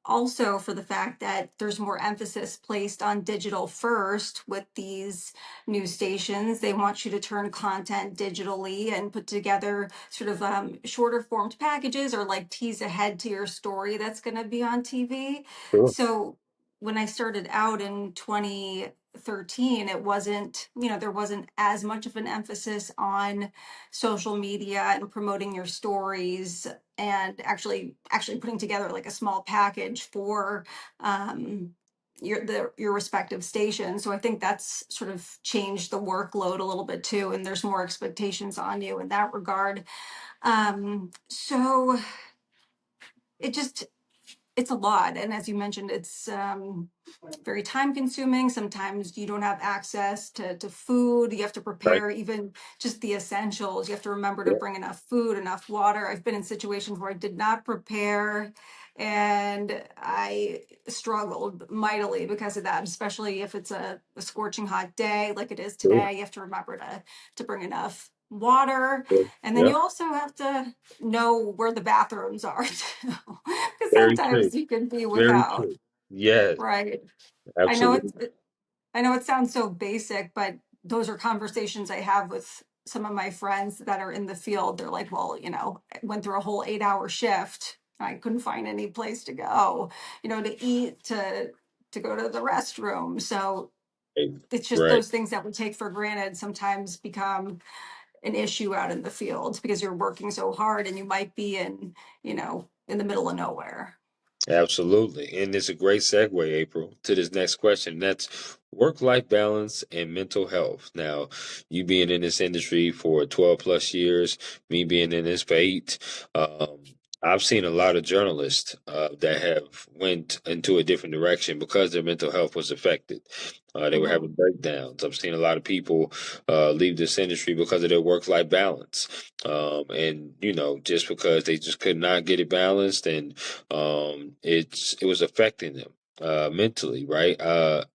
also for the fact that there's more emphasis placed on digital first with these news stations. They want you to turn content digitally and put together sort of shorter formed packages or like tease ahead to your story that's going to be on TV. Sure. So when I started out in 2013, it wasn't, there wasn't as much of an emphasis on social media and promoting your stories and actually putting together like a small package for um, your respective station. So I think that's sort of changed the workload a little bit too, and there's more expectations on you in that regard. So it just it's a lot, and as you mentioned, it's very time consuming. Sometimes you don't have access to food. You have to Right. prepare even just the essentials. You have to remember to Yeah. bring enough food, enough water. I've been in situations where I did not prepare and I struggled mightily because of that, especially if it's a scorching hot day like it is Sure. today. You have to remember to bring enough water, Sure. and then Yeah. you also have to know where the bathrooms are too, because Very true. sometimes you can be Very without. true. Yes, Right. I know absolutely. it sounds so basic, but those are conversations I have with some of my friends that are in the field. They're like, well, I went through a whole 8-hour shift. I couldn't find any place to go, to eat, to go to the restroom. So Right. it's just Right. those things that we take for granted sometimes become an issue out in the field because you're working so hard and you might be in the middle of nowhere. Absolutely. And it's a great segue, April, to this next question. That's work-life balance and mental health. Now, you being in this industry for 12 plus years, me being in this for 8, I've seen a lot of journalists that have went into a different direction because their mental health was affected. They were Mhm. having breakdowns. I've seen a lot of people leave this industry because of their work-life balance. And, just because they just could not get it balanced and it was affecting them mentally, right?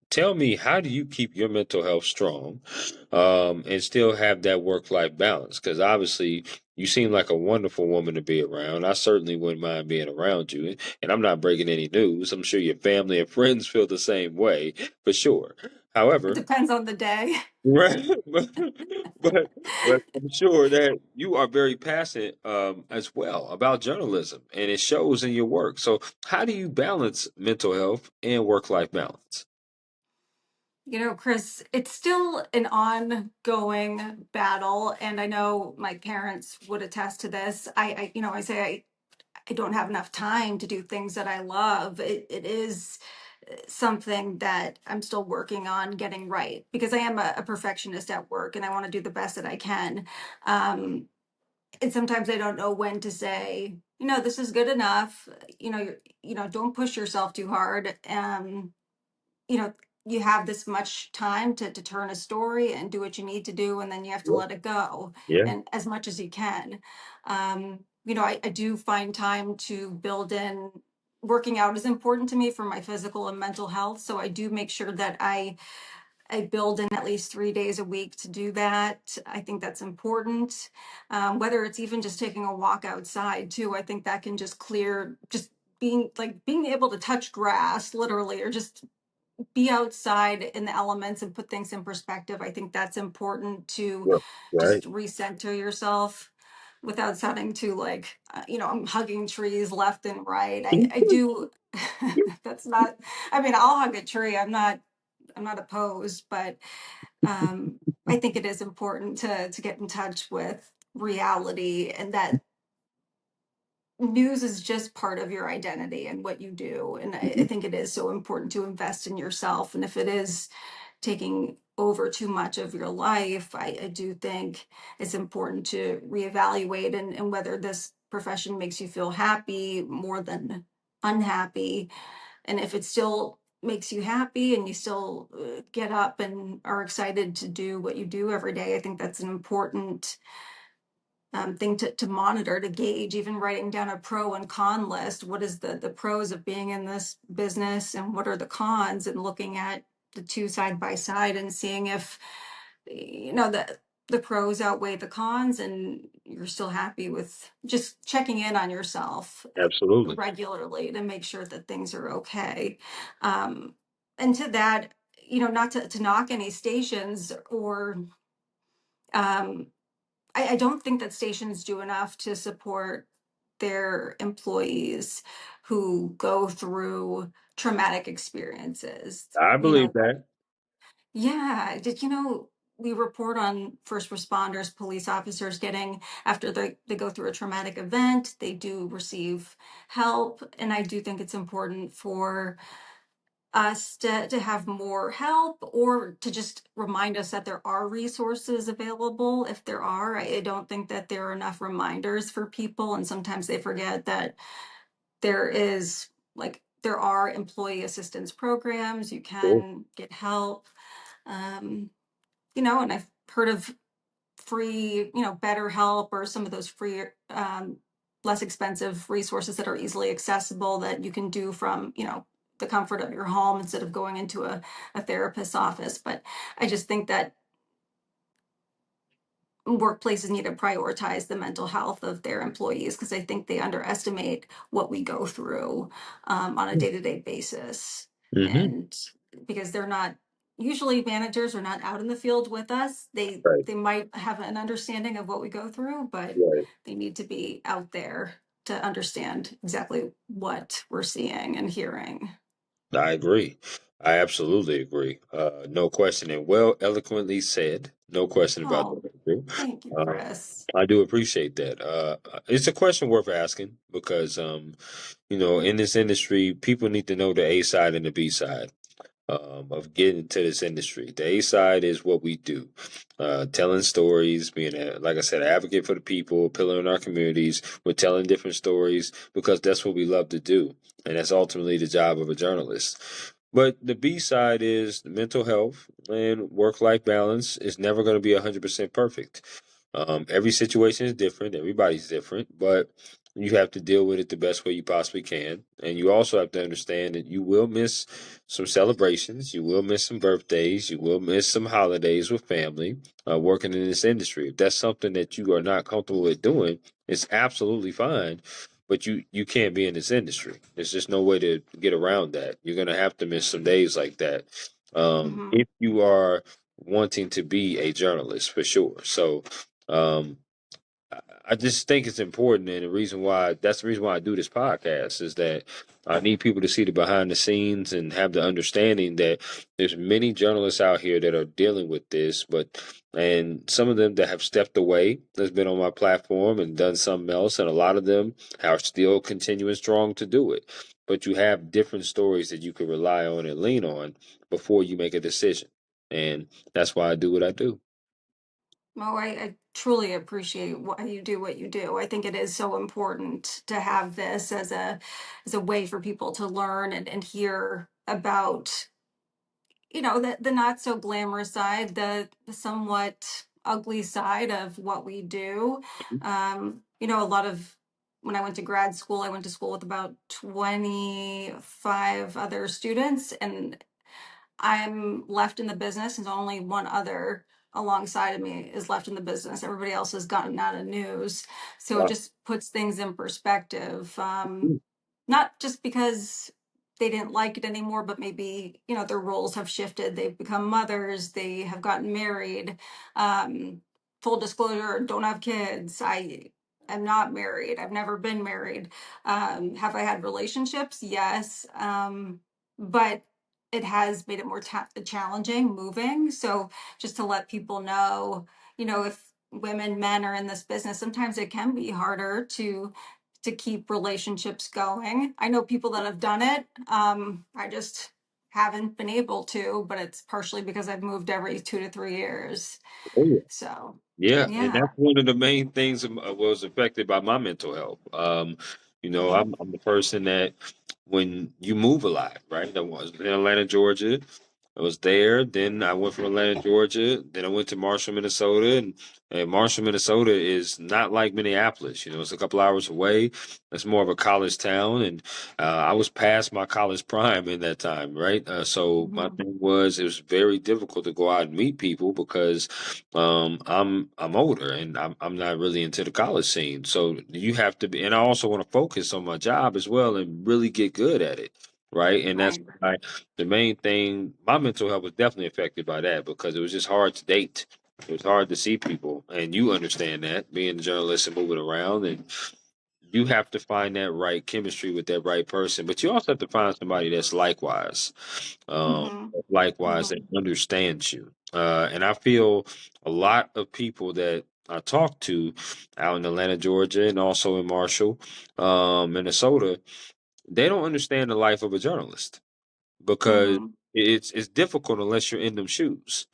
Tell me, how do you keep your mental health strong and still have that work life balance? Because obviously, you seem like a wonderful woman to be around. I certainly wouldn't mind being around you, and I'm not breaking any news. I'm sure your family and friends feel the same way, for sure. It However, depends on the day. right, but but I'm sure that you are very passionate as well about journalism, and it shows in your work. So, how do you balance mental health and work life balance? Chris, it's still an ongoing battle, and I know my parents would attest to this. I say I don't have enough time to do things that I love. It is something that I'm still working on getting right because I am a perfectionist at work and I want to do the best that I can. Um, and sometimes I don't know when to say, this is good enough. Don't push yourself too hard. You know, you have this much time to turn a story and do what you need to do, and then you have to Yeah, let it go, yeah, and as much as you can. I do find time to build in. Working out is important to me for my physical and mental health, so I do make sure that I build in at least 3 days a week to do that. I think that's important. Whether it's even just taking a walk outside too, I think that can just clear, just being able to touch grass literally, or just be outside in the elements and put things in perspective. I think that's important to yeah, right. just recenter yourself without sounding too like, I'm hugging trees left and right. I do. That's not, I mean, I'll hug a tree. I'm not opposed, but I think it is important to get in touch with reality and that news is just part of your identity and what you do. And I think it is so important to invest in yourself. And if it is taking over too much of your life, I do think it's important to reevaluate and whether this profession makes you feel happy more than unhappy. And if it still makes you happy and you still get up and are excited to do what you do every day, I think that's an important thing to monitor, to gauge, even writing down a pro and con list. What is the pros of being in this business and what are the cons, and looking at the two side by side and seeing if the pros outweigh the cons and you're still happy with just checking in on yourself Absolutely. regularly to make sure that things are okay. Um, and to that, not to knock any stations or um, I don't think that stations do enough to support their employees who go through traumatic experiences. I believe that. Yeah. Did you know we report on first responders, police officers getting, after they go through a traumatic event, they do receive help. And I do think it's important for us to have more help or to just remind us that there are resources available if there are. I don't think that there are enough reminders for people. And sometimes they forget that there is there are employee assistance programs, you Cool. can get help. Um, and I've heard of free, better help or some of those free, less expensive resources that are easily accessible that you can do from, the comfort of your home instead of going into a therapist's office. But I just think that workplaces need to prioritize the mental health of their employees because I think they underestimate what we go through on a day-to-day basis. Hmm. And because they're not usually managers are not out in the field with us, they Right. they might have an understanding of what we go through, but Right. they need to be out there to understand exactly what we're seeing and hearing. I agree. I absolutely agree. No question, and well eloquently said. No question about Oh, that. Andrew. thank you, Uh, Chris. I do appreciate that. It's a question worth asking because, in this industry, people need to know the A side and the B side of getting into this industry. The A side is what we do, telling stories, being like I said, an advocate for the people, a pillar in our communities. We're telling different stories because that's what we love to do, and that's ultimately the job of a journalist. But the B side is the mental health and work life balance is never going to be 100% perfect. Every situation is different, everybody's different, but you have to deal with it the best way you possibly can. And you also have to understand that you will miss some celebrations, you will miss some birthdays, you will miss some holidays with family working in this industry. If that's something that you are not comfortable with doing, it's absolutely fine. But you can't be in this industry. There's just no way to get around that. You're gonna have to miss some days like that Hmm. if you are wanting to be a journalist for sure. So um, I just think it's important, and that's the reason why I do this podcast is that I need people to see the behind the scenes and have the understanding that there's many journalists out here that are dealing with this, and some of them that have stepped away, that's been on my platform and done something else, and a lot of them are still continuing strong to do it. But you have different stories that you can rely on and lean on before you make a decision, and that's why I do what I do. Oh, I truly appreciate why you do what you do. I think it is so important to have this as a way for people to learn and hear about, the not so glamorous side, the somewhat ugly side of what we do. A lot of when I went to grad school, I went to school with about 25 other students, and I'm left in the business, and only one other alongside of me is left in the business. Everybody else has gotten out of news. So it Wow. just puts things in perspective. Not just because they didn't like it anymore, but maybe, their roles have shifted. They've become mothers, they have gotten married. Um, Full disclosure, don't have kids. I am not married. I've never been married. Have I had relationships? Yes. But it has made it more challenging moving. So just to let people know, if women, men are in this business, sometimes it can be harder to keep relationships going. I know people that have done it. I just haven't been able to, but it's partially because I've moved every 2 to 3 years. Oh, yeah. So, Yeah, and yeah. that's one of the main things was affected by my mental health. Mhm. I'm the person that when you move a lot, right? I was in Atlanta, Georgia. I was there. Then I went from Atlanta, Georgia. Then I went to Marshall, Minnesota, and Marshall, Minnesota is not like Minneapolis. It's a couple hours away. It's more of a college town, and I was past my college prime in that time, right? So my Hmm. thing was it was very difficult to go out and meet people because I'm older and I'm not really into the college scene. So you have to be, and I also want to focus on my job as well and really get good at it, right? And that's Right. why the main thing, my mental health was definitely affected by that because it was just hard to date. It was hard to see people, and you understand that being a journalist and moving around, and you have to find that right chemistry with that right person. But you also have to find somebody that's um, Hmm. likewise that Hmm. understands you. And I feel a lot of people that I talk to out in Atlanta, Georgia, and also in Marshall, Minnesota, they don't understand the life of a journalist because Hmm. it's difficult unless you're in them shoes.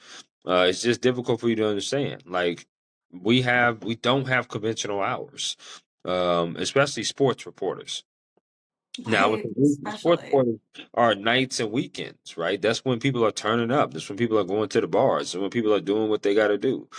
It's just difficult for you to understand. Like we don't have conventional hours, especially sports reporters. Now, Right. with sports Especially. reporters are nights and weekends, right? That's when people are turning up. That's when people are going to the bars. And when people are doing what they got to do.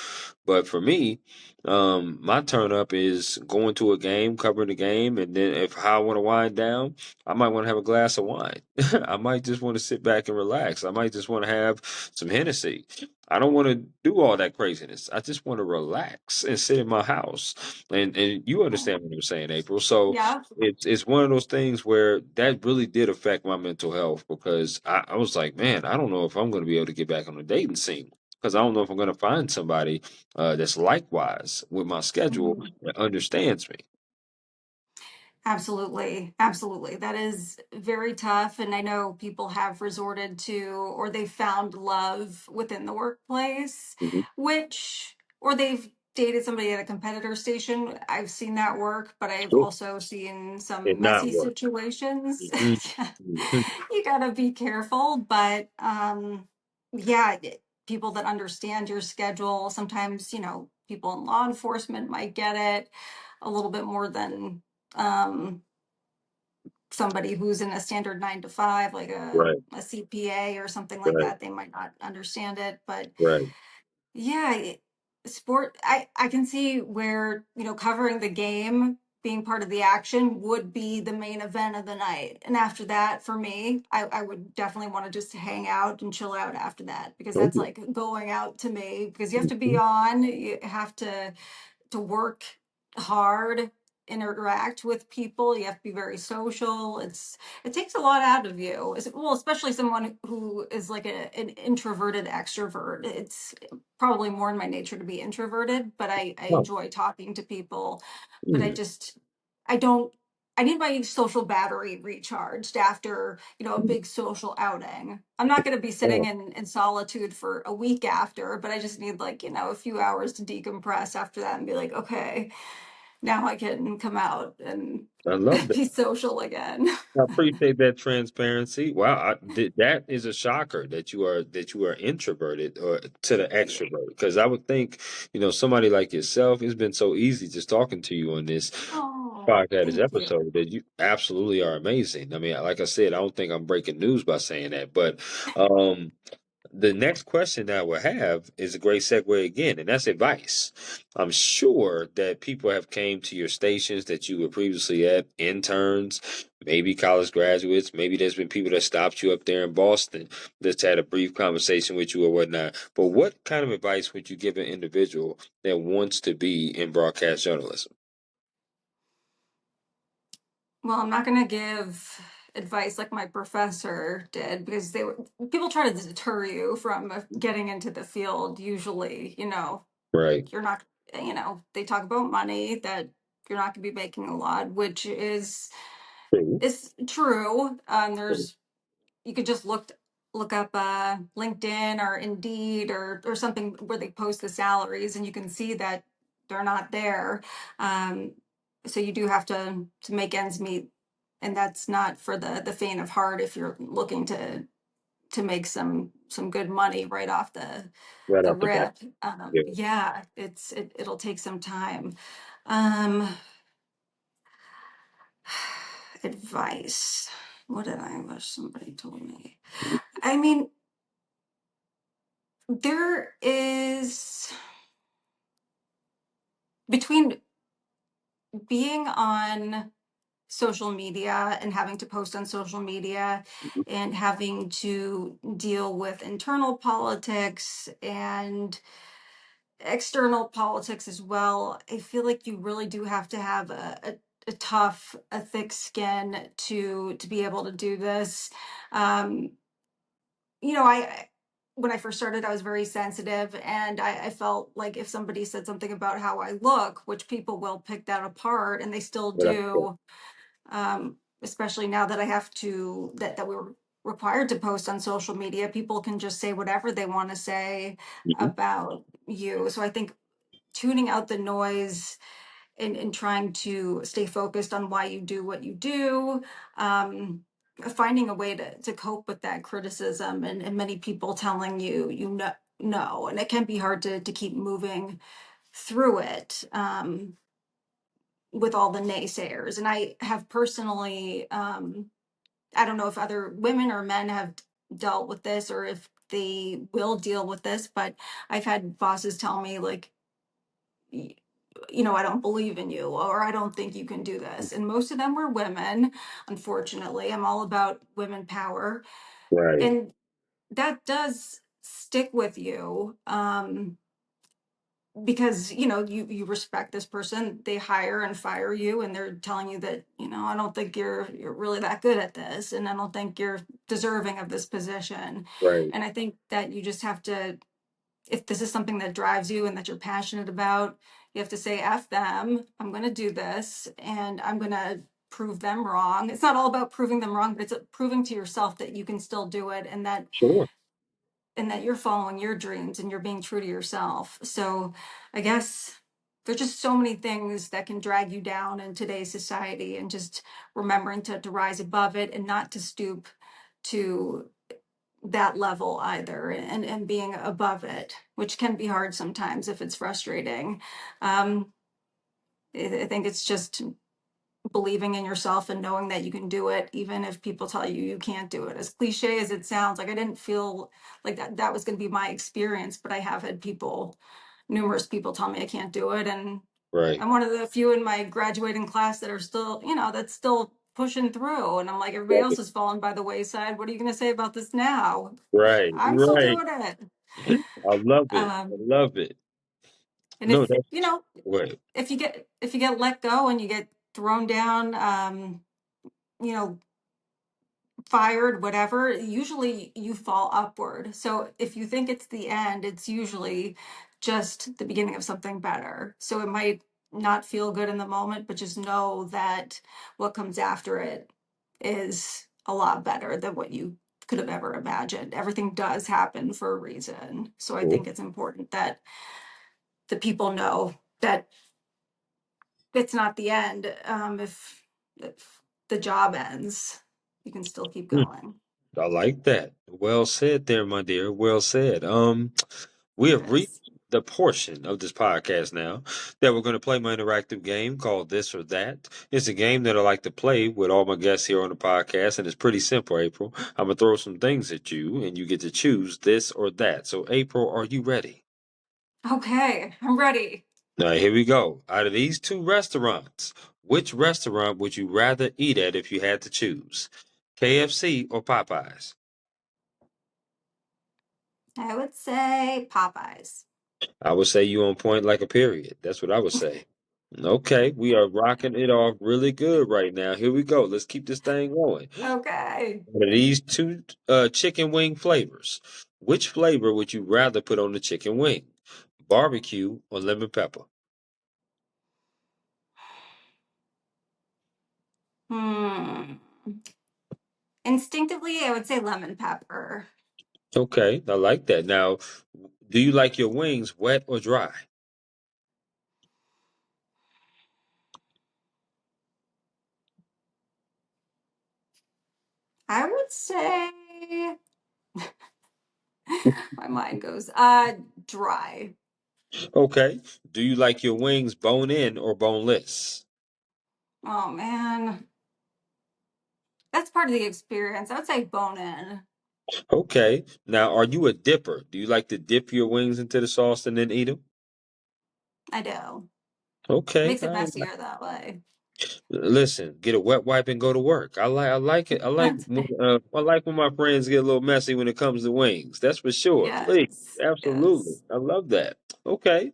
But for me, my turn up is going to a game, covering the game, and then if I want to wind down, I might want to have a glass of wine. I might just want to sit back and relax. I might just want to have some Hennessy. I don't want to do all that craziness. I just want to relax and sit in my house. And you Oh, understand what I'm saying, April. So yeah. it's one of those things where that really did affect my mental health because I was like, man, I don't know if I'm going to be able to get back on the dating scene because I don't know if I'm going to find somebody that's likewise with my schedule Mhm. that understands me. Absolutely. Absolutely. That is very tough. And I know people have resorted to, or they've found love within the workplace, Mhm. or they've dated somebody at a competitor station. I've seen that work, but I've Sure. also seen It some not messy work. situations. Mhm. Yeah. Mhm. You gotta be careful. But yeah, people that understand your schedule, sometimes, people in law enforcement might get it a little bit more than um, somebody who's in a standard 9 to 5, like Right, a CPA or something like right, that. They might not understand it, but right. yeah, sport. I can see where covering the game, being part of the action, would be the main event of the night. And after that, for me, I would definitely want to just hang out and chill out after that because Told that's you. like going out to me because you have to be Mhm. on. You have to work hard, interact with people. You have to be very social. It takes a lot out of you. Well, especially someone who is like an introverted extrovert. It's probably more in my nature to be introverted, but I Oh. enjoy talking to people. But Mm. I don't. I need my social battery recharged after, a big social outing. I'm not going to be sitting Oh, in solitude for a week after, but I just need like, a few hours to decompress after that and be like, okay, now I can come out and I love that. be social again. I appreciate that transparency. Wow, that is a shocker that you are introverted or to the Yeah. extrovert. Because I would think, somebody like yourself, it's been so easy just talking to you on this Oh, podcast, this thank you. episode, that you absolutely are amazing. I mean, like I said, I don't think I'm breaking news by saying that, but um, the next question that I will have is a great segue again, and that's advice. I'm sure that people have came to your stations that you were previously at, interns, maybe college graduates, maybe there's been people that stopped you up there in Boston that's had a brief conversation with you or whatnot. But what kind of advice would you give an individual that wants to be in broadcast journalism? Well, I'm not going to give advice like my professor did because people try to deter you from getting into the field usually, Right. like you're not, they talk about money that you're not going to be making a lot, which True. is true. True. There's You could just look up LinkedIn or Indeed or something where they post the salaries, and you can see that they're not there. Um, so you do have to make ends meet, and that's not for the faint of heart if you're looking to make some good money right off Right the off the bat. rip. Yeah. Yeah, it'll take some time. Um, Advice. What did I wish somebody told me? I mean, There is between being on social media and having to post on social media and having to deal with internal politics and external politics as well. I feel like you really do have to have a tough, a thick skin to be able to do this. Um, when I first started, I was very sensitive, and I felt like if somebody said something about how I look, which people will pick that apart, and they still But do, especially now that I have to that we're required to post on social media, people can just say whatever they want to say Mhm. about you. So I think tuning out the noise and trying to stay focused on why you do what you do, um, finding a way to cope with that criticism and many people telling you no, and it can be hard to keep moving through it, with all the naysayers. And I have personally, I don't know if other women or men have dealt with this or if they will deal with this, but I've had bosses tell me like, I don't believe in you, or I don't think you can do this. And most of them were women, unfortunately. I'm all about women power. Right, And that does stick with you, because you respect this person, they hire and fire you, and they're telling you that, I don't think you're really that good at this, and I don't think you're deserving of this position. right. And I think that you just have to, if this is something that drives you and that you're passionate about, you have to say, F them, I'm going to do this and I'm going to prove them wrong. It's not all about proving them wrong, but it's proving to yourself that you can still do it, Sure. and that you're following your dreams and you're being true to yourself. So I guess there's just so many things that can drag you down in today's society, and just remembering to rise above it and not to stoop to that level either, and being above it, which can be hard sometimes if it's frustrating. um I think it's just believing in yourself and knowing that you can do it even if people tell you you can't do it. As cliche as it sounds, like I didn't feel like that was going to be my experience, but I have had numerous people tell me I can't do it, and Right. I'm one of the few in my graduating class that are still, that's still pushing through, and I'm like, everybody else Right. has fallen by the wayside. What are you going to say about this now? Right. I'm still Right. doing it. I love it. I Um, love it. and No, if that's right. if you get let go and you get thrown down, you know, fired, whatever, usually you fall upward. So if you think it's the end, it's usually just the beginning of something better. So it might not feel good in the moment, but just know that what comes after it is a lot better than what you could have ever imagined. Everything does happen for a reason. So I Sure. think it's important that the people know that it's not the end. If the job ends, you can still keep Hmm. going. I like that. Well said there, my dear. Well said. We have Thanks. reached the portion of this podcast now that we're going to play my interactive game called This or That. It's a game that I like to play with all my guests here on the podcast, and it's pretty simple, April. I'm going to throw some things at you, and you get to choose this or that. So, April, are you ready? Okay, I'm ready. All right, here we go. Out of these two restaurants, which restaurant would you rather eat at if you had to choose? KFC or Popeyes? I would say Popeyes. I would say you on point like a period. That's what I would say. Okay, we are rocking it off really good right now. Here we go. Let's keep this thing going. Okay. Out of these two chicken wing flavors, which flavor would you rather put on the chicken wing? Barbecue or lemon pepper? Hmm. Instinctively, I would say lemon pepper. Okay, I like that. Now, do you like your wings wet or dry? I would say my mind goes dry. Okay. Do you like your wings bone in or boneless? Oh man. That's part of the experience. I would say bone in. Okay. Now, are you a dipper? Do you like to dip your wings into the sauce and then eat them? I do. Okay. Makes it messier that way. Listen, get a wet wipe and go to work. I like it. I like when my friends get a little messy when it comes to wings. That's for sure. Please, Yes, absolutely. yes. I love that. Okay.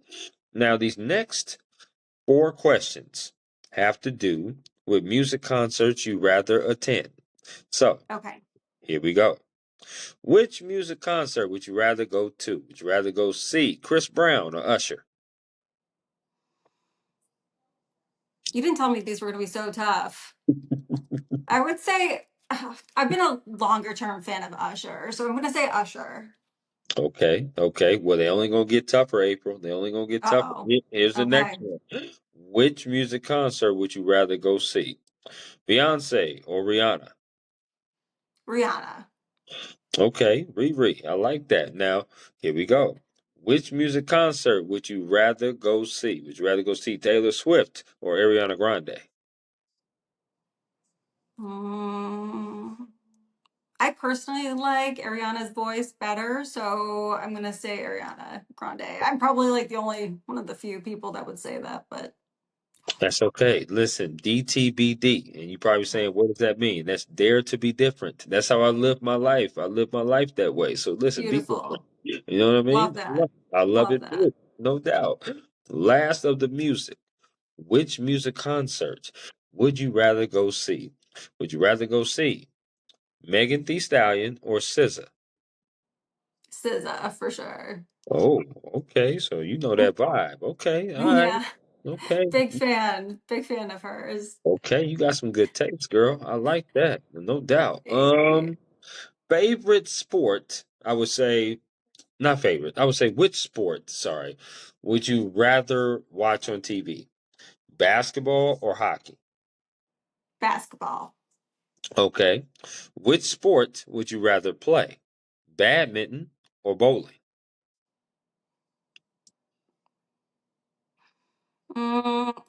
Now these next four questions have to do with music concerts you rather attend. So Okay. here we go. Which music concert would you rather go to? Would you rather go see Chris Brown or Usher? You didn't tell me these were going to be so tough. I would say I've been a longer term fan of Usher, so I'm going to say Usher. Okay, okay. Well, they only gonna get tougher, April. They only gonna get tougher. Uh-oh. Here's the next Okay. one. Which music concert would you rather go see? Beyonce or Rihanna? Rihanna. Okay, Riri. I like that. Now, here we go. Which music concert would you rather go see? Would you rather go see Taylor Swift or Ariana Grande? Mm, I personally like Ariana's voice better, so I'm going to say Ariana Grande. I'm probably like the only one of the few people that would say that, but That's okay. Listen, DTBD. And you probably saying, what does that mean? That's dare to be different. That's how I live my life. I live my life that way. So listen, be different. beautiful. You know what I Love mean? that. I love Love it that. too. No doubt. Last of the music. Which music concert would you rather go see? Would you rather go see Megan Thee Stallion or SZA? SZA for sure. Oh, okay. So you know that vibe. Okay. All right. Yeah. Okay. Big fan. Big fan of hers. Okay, you got some good takes, girl. I like that. No doubt. Yeah. Favorite sport, I would say, not favorite. I would say which sport, sorry, would you rather watch on TV? Basketball or hockey? Basketball. Okay. Which sport would you rather play? Badminton or bowling?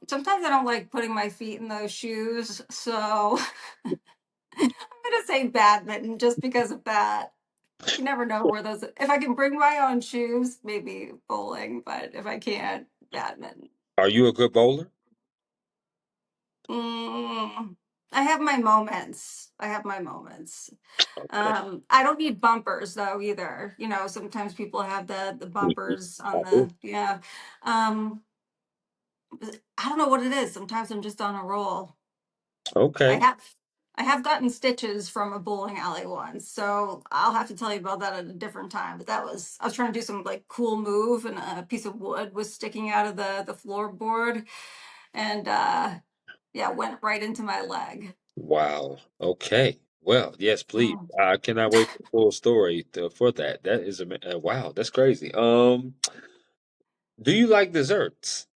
Sometimes I don't like putting my feet in those shoes, so I'm gonna say badminton just because of that. You never know where those. If I can bring my own shoes, maybe bowling, but if I can't, badminton. Are you a good bowler? Mm, I have my moments. I have my moments. Okay. I don't need bumpers though either. You know, sometimes people have the Mhm. bumpers on I do. the yeah. Um, I don't know what it is. Sometimes I'm just on a roll. I Okay. have I have gotten stitches from a bowling alley once, so I'll have to tell you about that at a different time. But that was I was trying to do some like cool move, and a piece of wood was sticking out of the floorboard, and yeah, went right into my leg. Wow. Okay. Well, yes, please. Mm, I cannot wait for the full story for that. That is wow. That's crazy. Do you like desserts?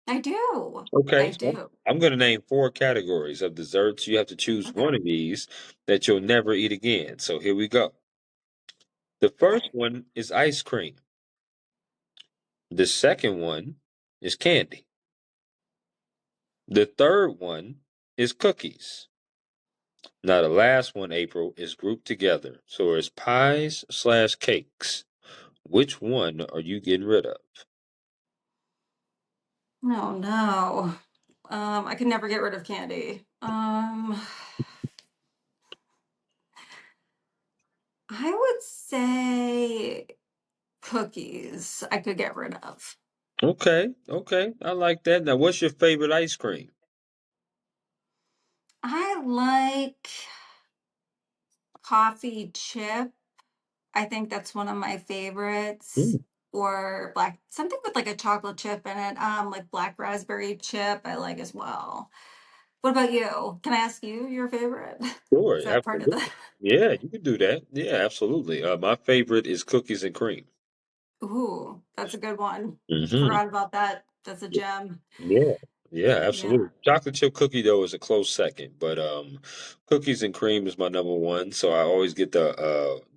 I do. Okay, I so do. I'm going to name four categories of desserts. You have to choose Okay. one of these that you'll never eat again. So here we go. The first Okay. one is ice cream. The second one is candy. The third one is cookies. Now the last one, April, is grouped together. So it's pies slash cakes. Which one are you getting rid of? Oh no. I can never get rid of candy. I would say cookies I could get rid of. Okay, okay. I like that. Now, what's your favorite ice cream? I like coffee chip. I think that's one of my favorites. Mm, Or black something with like a chocolate chip in it. Like black raspberry chip I like as well. What about you? Can I ask you your favorite? sure, Is that part of the absolutely. Yeah, you can do that. Yeah, absolutely. My favorite is cookies and cream. Ooh, that's a good one. Hmm. Forgot about that. That's a gem. Yeah, yeah, Yeah. absolutely. Chocolate chip cookie though is a close second, but cookies and cream is my number one. So I always get the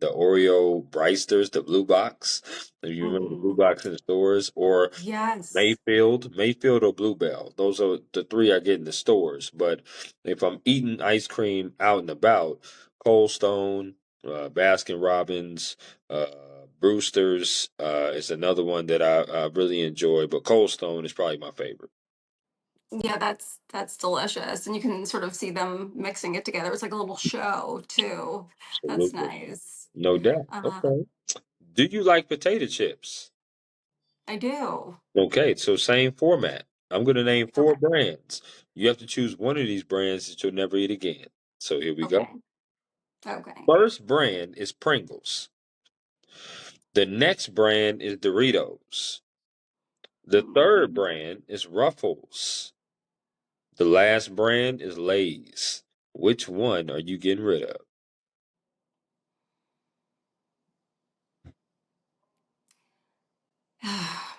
Oreo Brightsters, the blue box. If you remember the blue Ooh. box in the stores, or Yes. Mayfield or Bluebell. Those are the three I get in the stores. But if I'm eating ice cream out and about, Cold Stone. Baskin Robbins, Brewster's is another one that I really enjoy, but Cold Stone is probably my favorite. Yeah, that's delicious. And you can sort of see them mixing it together. It's like a little show too. That's Absolutely. nice. No doubt. Uh, Okay. Do you like potato chips? I do. Okay, so same format. I'm going to name four Okay. brands. You have to choose one of these brands that you'll never eat again. So here we go. Okay. Okay. First brand is Pringles. The next brand is Doritos. The third Mm. brand is Ruffles. The last brand is Lay's. Which one are you getting rid of?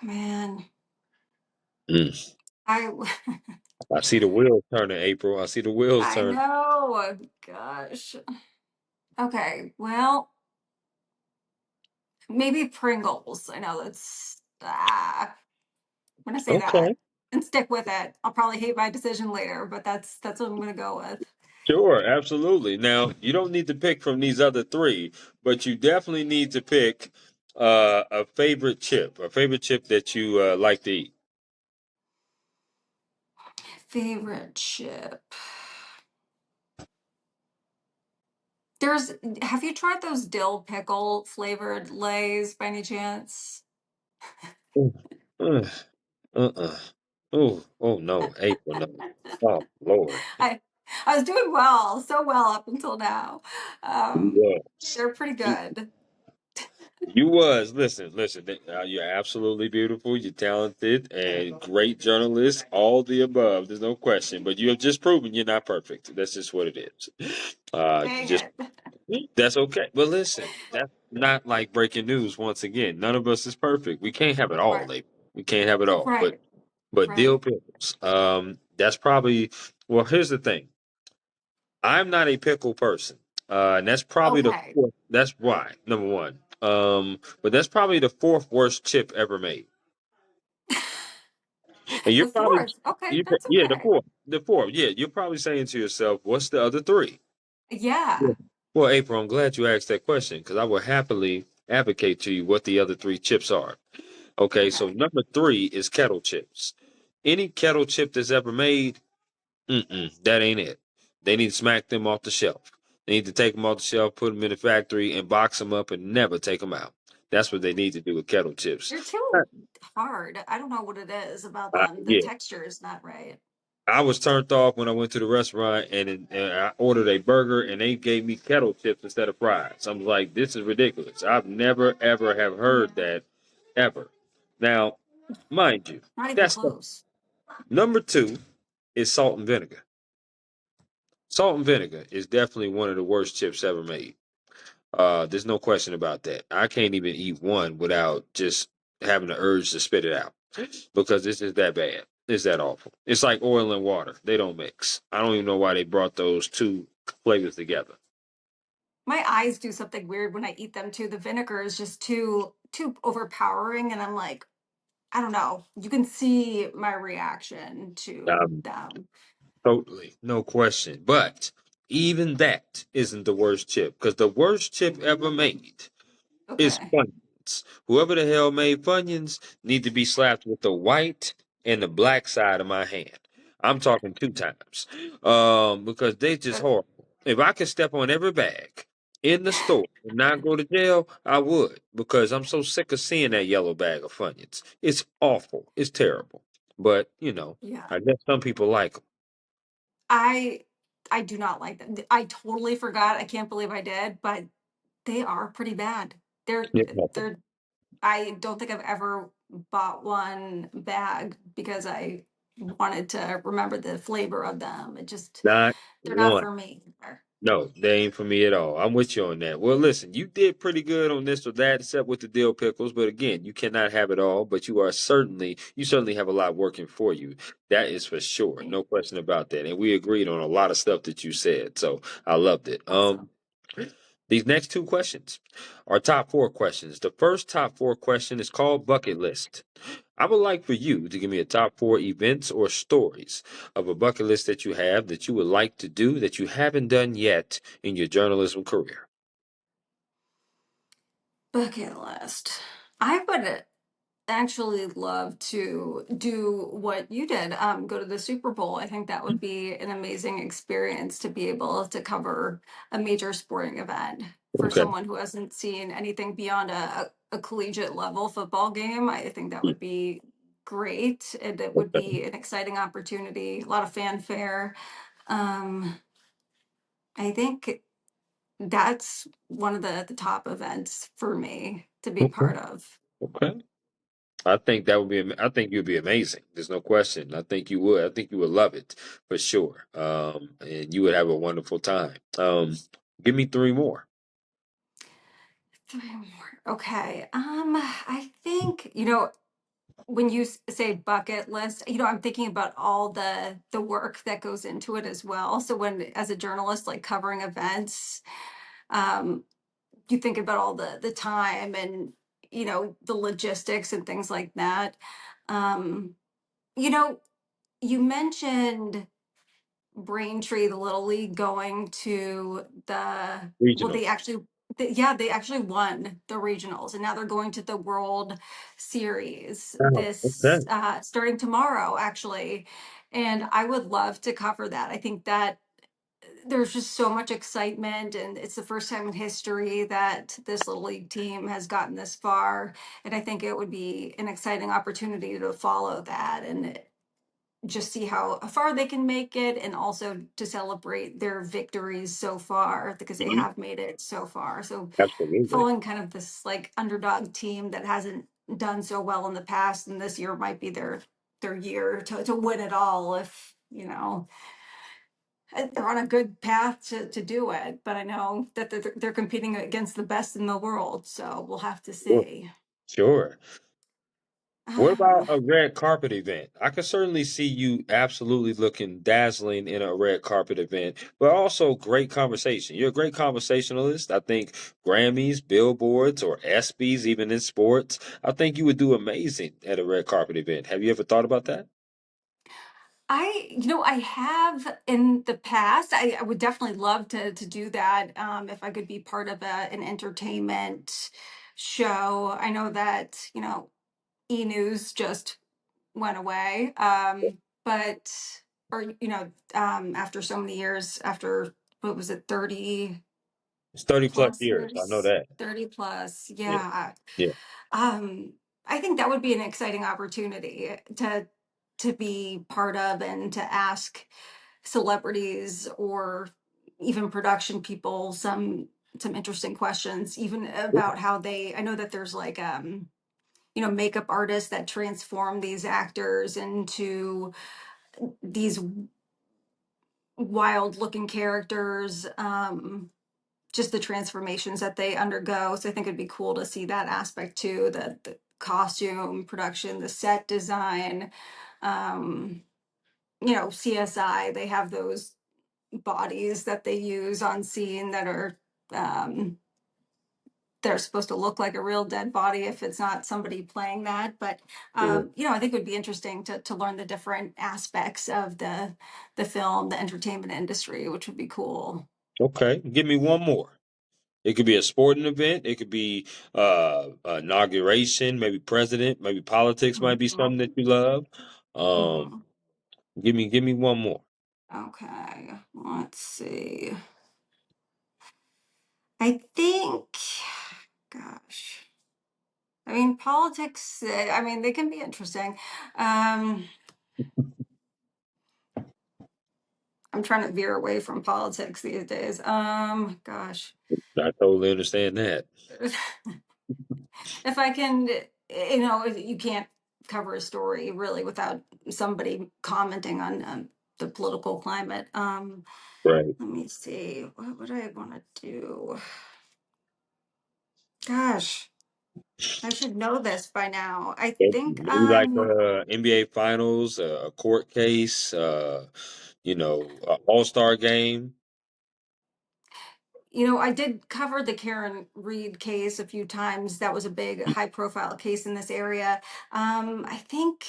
Man, Mm. I I see the wheels turning, April. I see the wheels I turning. know. Gosh. Okay. Well, maybe Pringles. I know that's I'm gonna say that Okay. and stick with it. I'll probably hate my decision later, but that's what I'm gonna go with. Sure, absolutely. Now, you don't need to pick from these other three, but you definitely need to pick a favorite chip that you like to eat. Favorite chip. There's have you tried those dill pickle flavored Lays by any chance? Mm. Uh, uh-uh. Oh, oh no, April, no. Oh, Lord. I I was doing well, so well up until now. Um, Yes. they're pretty You good. you was. Listen, you're absolutely beautiful, you're talented, and great journalist, all the above. There's no question. But you have just proven you're not perfect. That's just what it is. You Dang just it. That's okay. But listen, that's not like breaking news once again. None of us is perfect. We can't have it all, Right, Nate. We can't have it all. But right, dill right. pickles. That's probably well, here's the thing. I'm not a pickle person. And that's probably the Okay. fourth, that's why, number one. But that's probably the fourth worst chip ever made. And you're The probably fourth. Okay, you that's yeah, the okay. fourth. The fourth. Yeah, you're probably saying to yourself, what's the other three? Yeah. Yeah. Well, April, I'm glad you asked that question because I will happily advocate to you what the other three chips are. Okay, so Okay. number three is kettle chips. Any kettle chip that's ever made, that ain't it. They need to smack them off the shelf. They need to take them off the shelf, put them in the factory, and box them up and never take them out. That's what they need to do with kettle chips. They're too hard. I don't know what it is about them. The Yeah, texture is not right. I was turned off when I went to the restaurant and I ordered a burger and they gave me kettle chips instead of fries. I'm like, this is ridiculous. I've never ever have heard that ever. Now, mind you, Not even that's close. number two is salt and vinegar. Salt and vinegar is definitely one of the worst chips ever made. There's no question about that. I can't even eat one without just having the urge to spit it out because this is that bad. It's that awful. It's like oil and water. They don't mix. I don't even know why they brought those two flavors together. My eyes do something weird when I eat them too. The vinegar is just too overpowering, and I'm like, I don't know. You can see my reaction to Um, them. Totally, no question. But even that isn't the worst chip because the worst chip ever made is Okay. Funyuns. Whoever the hell made Funyuns need to be slapped with the white and the black side of my hand. I'm talking two times. Because they just Uh, horrible. If I could step on every bag in the store and not go to jail, I would. Because I'm so sick of seeing that yellow bag of Funyuns. It's awful. It's terrible. But, yeah. I guess some people like them. I I do not like them. I totally forgot. I can't believe I did, but they are pretty bad. They're Yeah. they're I don't think I've ever bought one bag because I wanted to remember the flavor of them. It just Not they're not one. for me. No, they ain't for me at all. I'm with you on that. Well, listen, you did pretty good on this or that, except with the dill pickles. But again, you cannot have it all. But you certainly have a lot working for you. That is for sure, no question about that. And we agreed on a lot of stuff that you said, so I loved it. Awesome. These next two questions are top four questions. The first top four question is called bucket list. I would like for you to give me a top four events or stories of a bucket list that you have that you would like to do that you haven't done yet in your journalism career. Bucket list. I would actually love to do what you did, go to the Super Bowl. I think that would be an amazing experience to be able to cover a major sporting event for Okay. someone who hasn't seen anything beyond a collegiate level football game. I think that Mm, would be great, and it would okay. be an exciting opportunity, a lot of fanfare. Um, I think that's one of the top events for me to be Okay. part of. Okay. I think that would be. I think you'd be amazing. There's no question. I think you would. I think you would love it for sure. And you would have a wonderful time. Give me three more. Three more. Okay. I think, when you say bucket list, I'm thinking about all the work that goes into it as well. So when, as a journalist, like covering events, um, you think about all the time and the logistics and things like that. Um, you know, you mentioned Braintree, the Little League, going to well, Regional. they actually won the regionals, and now they're going to the World Series Oh, okay. this starting tomorrow, actually. And I would love to cover that. I think that there's just so much excitement, and it's the first time in history that this Little League team has gotten this far. And I think it would be an exciting opportunity to follow that and just see how far they can make it, and also to celebrate their victories so far because they Mhm. have made it so far. So Absolutely. following kind of this like underdog team that hasn't done so well in the past, and this year might be their year to win it all if they're on a good path to do it. But I know that they're competing against the best in the world, so we'll have to Sure. see. Sure. What about um a red carpet event? I could certainly see you absolutely looking dazzling in a red carpet event, but also great conversation. You're a great conversationalist. I think Grammys, Billboards, or ESPYs, even in sports, I think you would do amazing at a red carpet event. Have you ever thought about that? I have in the past. I would definitely love to do that, if I could be part of an entertainment show. I know that, e-news just went away. But or after so many years, after what was it, 30 It's 30 plus plus years. I know years? that. 30 plus, Yeah. yeah. Yeah. Um, I think that would be an exciting opportunity to be part of and to ask celebrities or even production people some interesting questions, even about how they. I know that there's like makeup artists that transform these actors into these wild looking characters. Just the transformations that they undergo. So I think it'd be cool to see that aspect too, the costume production, the set design. CSI, they have those bodies that they use on scene that are um they're supposed to look like a real dead body if it's not somebody playing that. But Sure. I think it would be interesting to learn the different aspects of the film, the entertainment industry, which would be cool. Okay. Give me one more. It could be a sporting event. It could be inauguration, maybe president, maybe politics might be something that Mhm. you love. Um, Mhm. give me one more. Okay, let's see. I think, gosh, I mean, politics, I mean, they can be interesting. Um, I'm trying to veer away from politics these days. Gosh. I totally understand that. If I can, you can't cover a story really without somebody commenting on the political climate. Right. Let me see. What would I want to do? Gosh. I should know this by now. I think Maybe like NBA Finals, a court case, All-Star game. I did cover the Karen Reed case a few times. That was a big high profile case in this area. I think,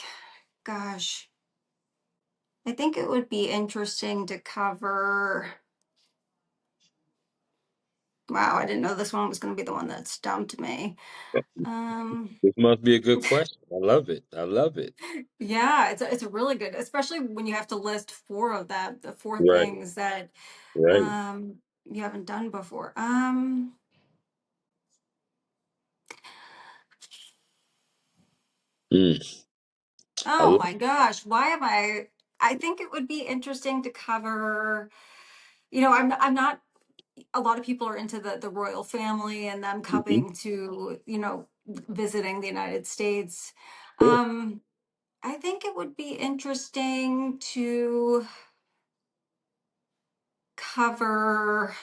gosh, I think it would be interesting to cover Wow, I didn't know this one was going to be the one that stumped me. Um, This must be a good question. I love it. I love it. yeah, it's a really good, especially when you have to list four of that, the four Right. things that Right. you haven't done before. Mm. I Oh love my gosh, why am I think it would be interesting to cover, I'm not a lot of people are into the royal family and them mhm. coming to, visiting the United States. Sure. Um, I think it would be interesting to cover,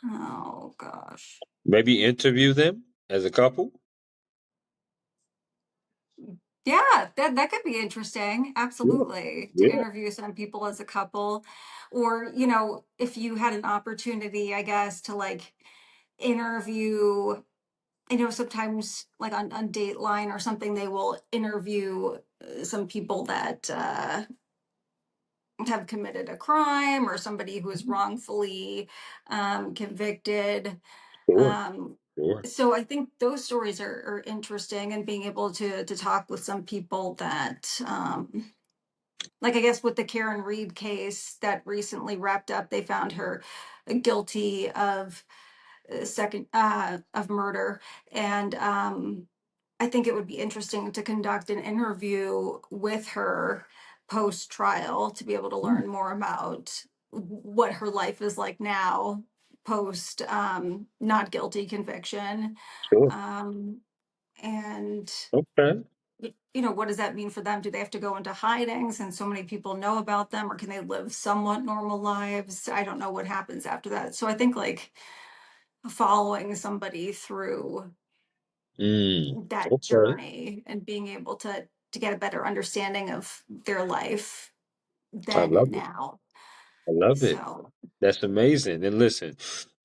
oh gosh. Maybe interview them as a couple. Yeah, that could be interesting. Yeah. Absolutely. To Yeah. interview some people as a couple. Or, if you had an opportunity, I guess, to like interview, sometimes like on Dateline or something, they will interview some people that have committed a crime or somebody who is wrongfully convicted. Sure. Um, Sure. so I think those stories are interesting, and being able to talk with some people that like I guess with the Karen Reed case that recently wrapped up, they found her guilty of second of murder, and I think it would be interesting to conduct an interview with her post trial to be able to Mm. learn more about what her life is like now post not guilty conviction, Sure. um, and Okay. what does that mean for them? Do they have to go into hiding since so many people know about them, or can they live somewhat normal lives? I don't know what happens after that. So I think like following somebody through Mm. that Okay. journey and being able to get a better understanding of their life I then love and it. now. I love it. So That's amazing. And listen,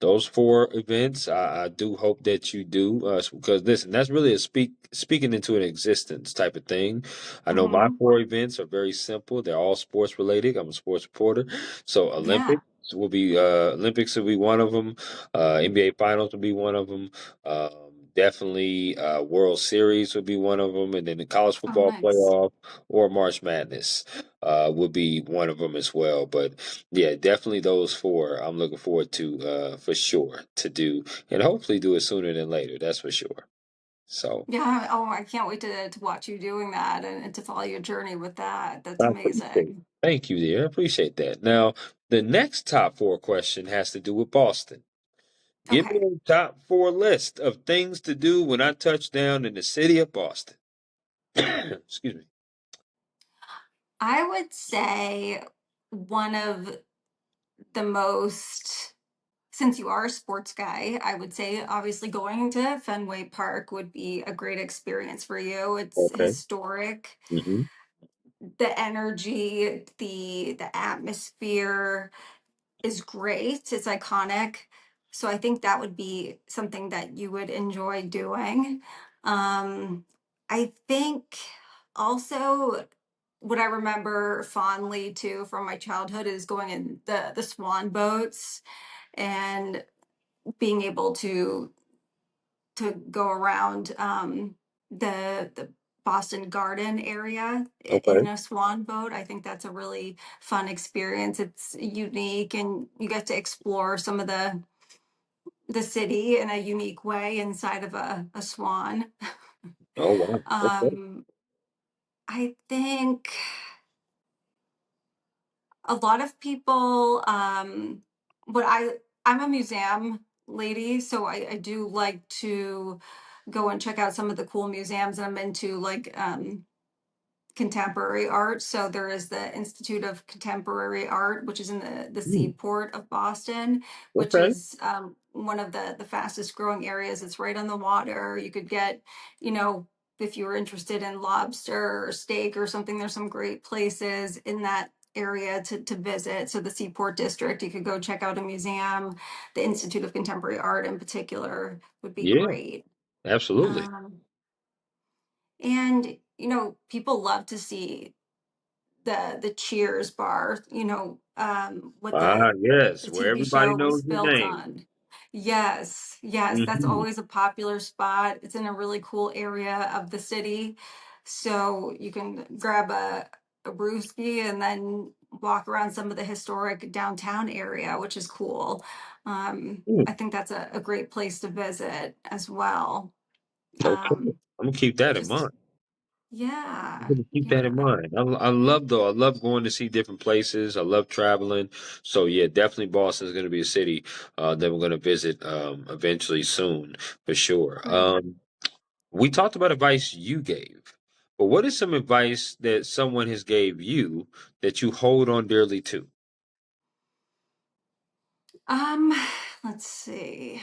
those four events, I do hope that you do, because listen, that's really a speaking into an existence type of thing. I know my mhm, four events are very simple. They're all sports related. I'm a sports reporter, so yeah, Olympics will be one of them. NBA Finals will be one of them. Definitely, World Series would be one of them, and then the college oh football nice. playoff or March Madness would be one of them as well. But yeah, definitely those four. I'm looking forward to for sure to do, and hopefully do it sooner than later. That's for sure. So Yeah, oh I can't wait to watch you doing that, and to follow your journey with that. That's I appreciate it. amazing. Thank you, dear. I appreciate that. Now, the next top four question has to do with Boston. Give me Okay, a top four list of things to do when I touch down in the city of Boston. Excuse me. I would say one of the most, since you are a sports guy, I would say obviously going to Fenway Park would be a great experience for you. It's Okay. historic. Hmm. The energy, the atmosphere is great. It's iconic. So I think that would be something that you would enjoy doing. I think also what I remember fondly too from my childhood is going in the swan boats and being able to go around the Boston Garden area in Okay. a swan boat. I think that's a really fun experience. It's unique, and you get to explore some of the city in a unique way inside of a swan. Oh wow. Okay. um, I think a lot of people what I'm a museum lady, so I do like to go and check out some of the cool museums, and I'm into like contemporary art. So there is the Institute of Contemporary Art, which is in the Hmm. seaport of Boston, which Okay. is one of the fastest growing areas. It's right on the water. You could get, you know, if you were interested in lobster or steak or something, there's some great places in that area to visit. So the Seaport District, you could go check out a museum. The Institute of Contemporary Art in particular would be Yeah. great. Absolutely. Um, and people love to see the Cheers bar, what Ah, the yes, where TV everybody show was knows your built name. on. Yes, yes, that's Hmm. always a popular spot. It's in a really cool area of the city. So you can grab a brewski and then walk around some of the historic downtown area, which is cool. I think that's a great place to visit as well. Okay, Um, I'm gonna keep that in just, mind. I'm yeah, gonna keep that in yeah, mind. I love though. I love going to see different places. I love traveling. So yeah, definitely Boston's gonna be a city that we're gonna visit eventually soon for sure. great. We talked about advice you gave, but what is some advice that someone has gave you that you hold on dearly to? Um, let's see.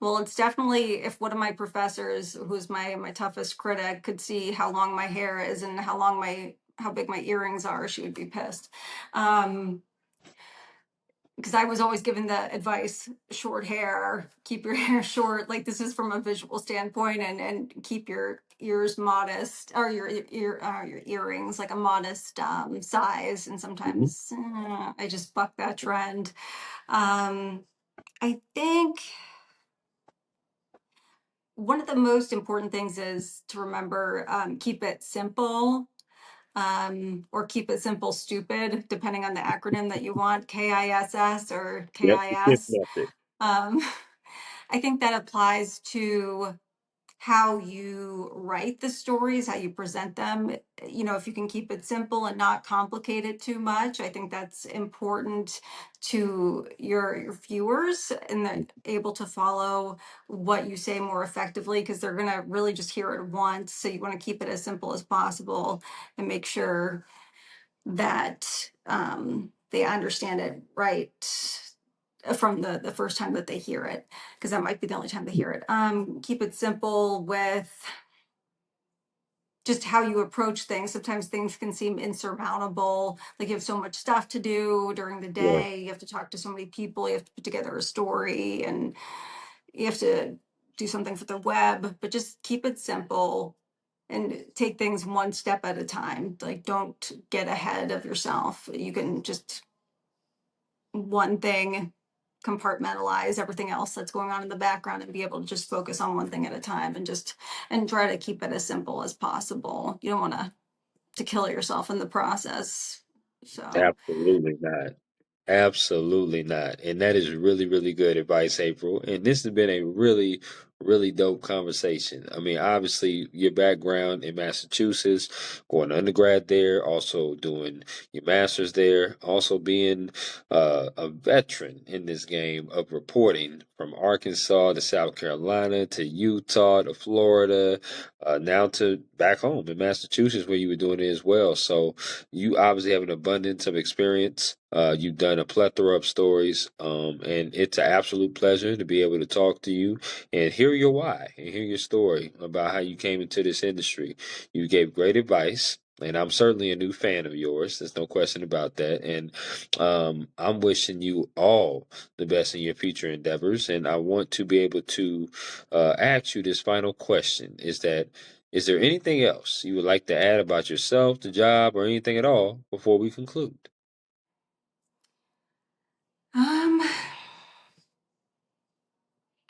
Well, it's definitely if one of my professors, who's my toughest critic, could see how long my hair is and how big my earrings are, she would be pissed. Um, because I was always given the advice, short hair, keep your hair short. Like this is from a visual standpoint, and keep your ears modest, or your earrings like a modest size. And Mhm. sometimes I just buck that trend. Um, I think one of the most important things is to remember, keep it simple, or keep it simple stupid, depending on the acronym that you want, KISS or Yep, the KISS KIS. method. Um, I think that applies to how you write the stories, how you present them. You know, if you can keep it simple and not complicate it too much, I think that's important to your viewers, and they're able to follow what you say more effectively because they're going to really just hear it once. So you want to keep it as simple as possible and make sure that they understand it right from the first time that they hear it, because that might be the only time they hear it. Keep it simple with just how you approach things. Sometimes things can seem insurmountable, like you have so much stuff to do during the Yeah, day, you have to talk to so many people, you have to put together a story, and you have to do something for the web, but just keep it simple and take things one step at a time. Like don't get ahead of yourself. You can just one thing, compartmentalize everything else that's going on in the background, and be able to just focus on one thing at a time, and try to keep it as simple as possible. You don't want to kill yourself in the process. So absolutely not. Absolutely not. And that is really, really good advice, April. And this has been a really, really dope conversation. I mean, obviously, your background in Massachusetts, going undergrad there, also doing your master's there, also being a veteran in this game of reporting from Arkansas to South Carolina to Utah to Florida, now to back home in Massachusetts where you were doing it as well. So, you obviously have an abundance of experience. You've done a plethora of stories, and it's an absolute pleasure to be able to talk to you and hear your why and hear your story about how you came into this industry. You gave great advice, and I'm certainly a new fan of yours. There's no question about that. And I'm wishing you all the best in your future endeavors. And I want to be able to ask you this final question: is there anything else you would like to add about yourself, the job, or anything at all before we conclude? um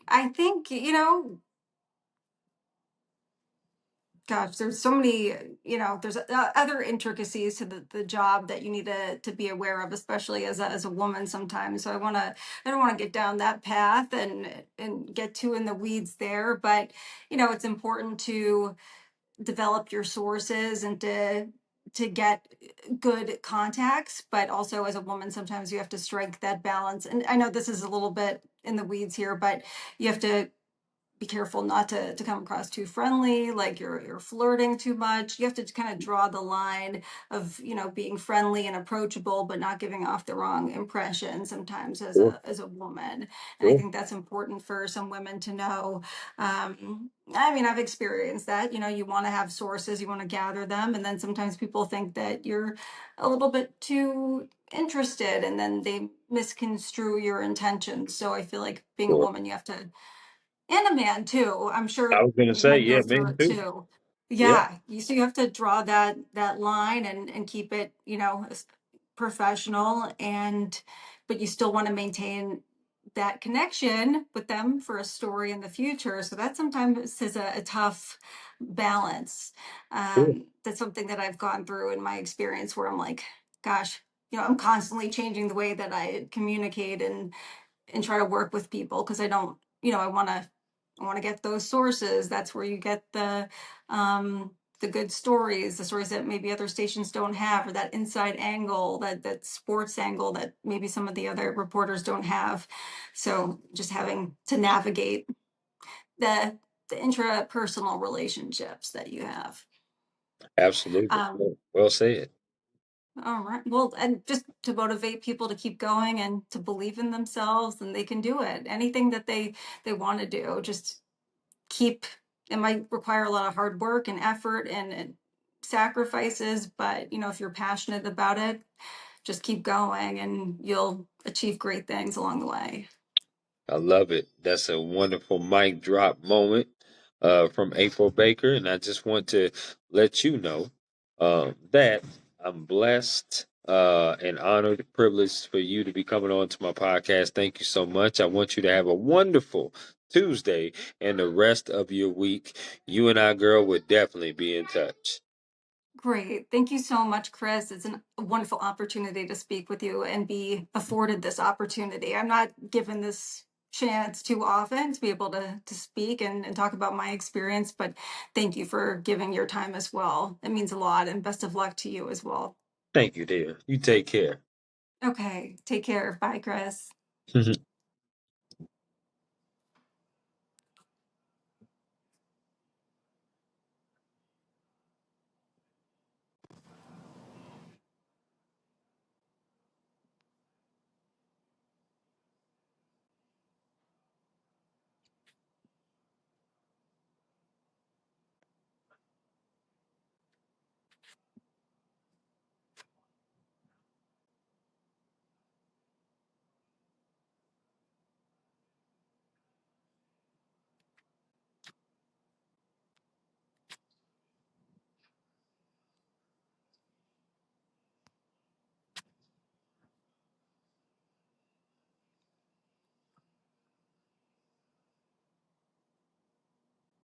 I think, gosh, there's so many, there's other intricacies to the job that you need to be aware of, especially as a woman sometimes. So I don't want to get down that path and get too in the weeds there. But, it's important to develop your sources and to get good contacts. But also as a woman, sometimes you have to strike that balance. And I know this is a little bit in the weeds here, but you have to be careful not to come across too friendly, like you're flirting too much. You have to kind of draw the line of, being friendly and approachable, but not giving off the wrong impression sometimes as Sure, a woman. And I sure. think that's important for some women to know. I mean, I've experienced that. You want to have sources, you want to gather them, and then sometimes people think that you're a little bit too interested, and then they misconstrue your intentions. So I feel like being a Sure. woman, you have to, and a man too. I'm I sure was gonna say, men yeah, go through men it too. too. Yeah. Yeah, so you have to draw that line and keep it, professional, and but you still want to maintain that connection with them for a story in the future. So that sometimes is a tough balance. Sure. That's something that I've gone through in my experience where I'm like, gosh, I'm constantly changing the way that I communicate and try to work with people because I don't, I want to get those sources. That's where you get the good stories, the stories that maybe other stations don't have, or that inside angle, that sports angle that maybe some of the other reporters don't have. So just having to navigate the the intrapersonal relationships that you have. Absolutely. Um, Well said. all right. Well, and just to motivate people to keep going and to believe in themselves, and they can do it. Anything that they want to do, just keep. It might require a lot of hard work and effort and sacrifices, but if you're passionate about it, just keep going, and you'll achieve great things along the way. I love it. That's a wonderful mic drop moment from April Baker. And I just want to let you know that I'm blessed and honored, privileged for you to be coming on to my podcast. Thank you so much. I want you to have a wonderful Tuesday and the rest of your week. You and I, girl, would definitely be in touch. Great. Thank you so much, Chris. It's a wonderful opportunity to speak with you and be afforded this opportunity. I'm not given this chance too often to be able to speak and talk about my experience, but thank you for giving your time as well. It means a lot, and best of luck to you as well. Thank you, dear. You take care. Okay. Take care. Bye, Chris.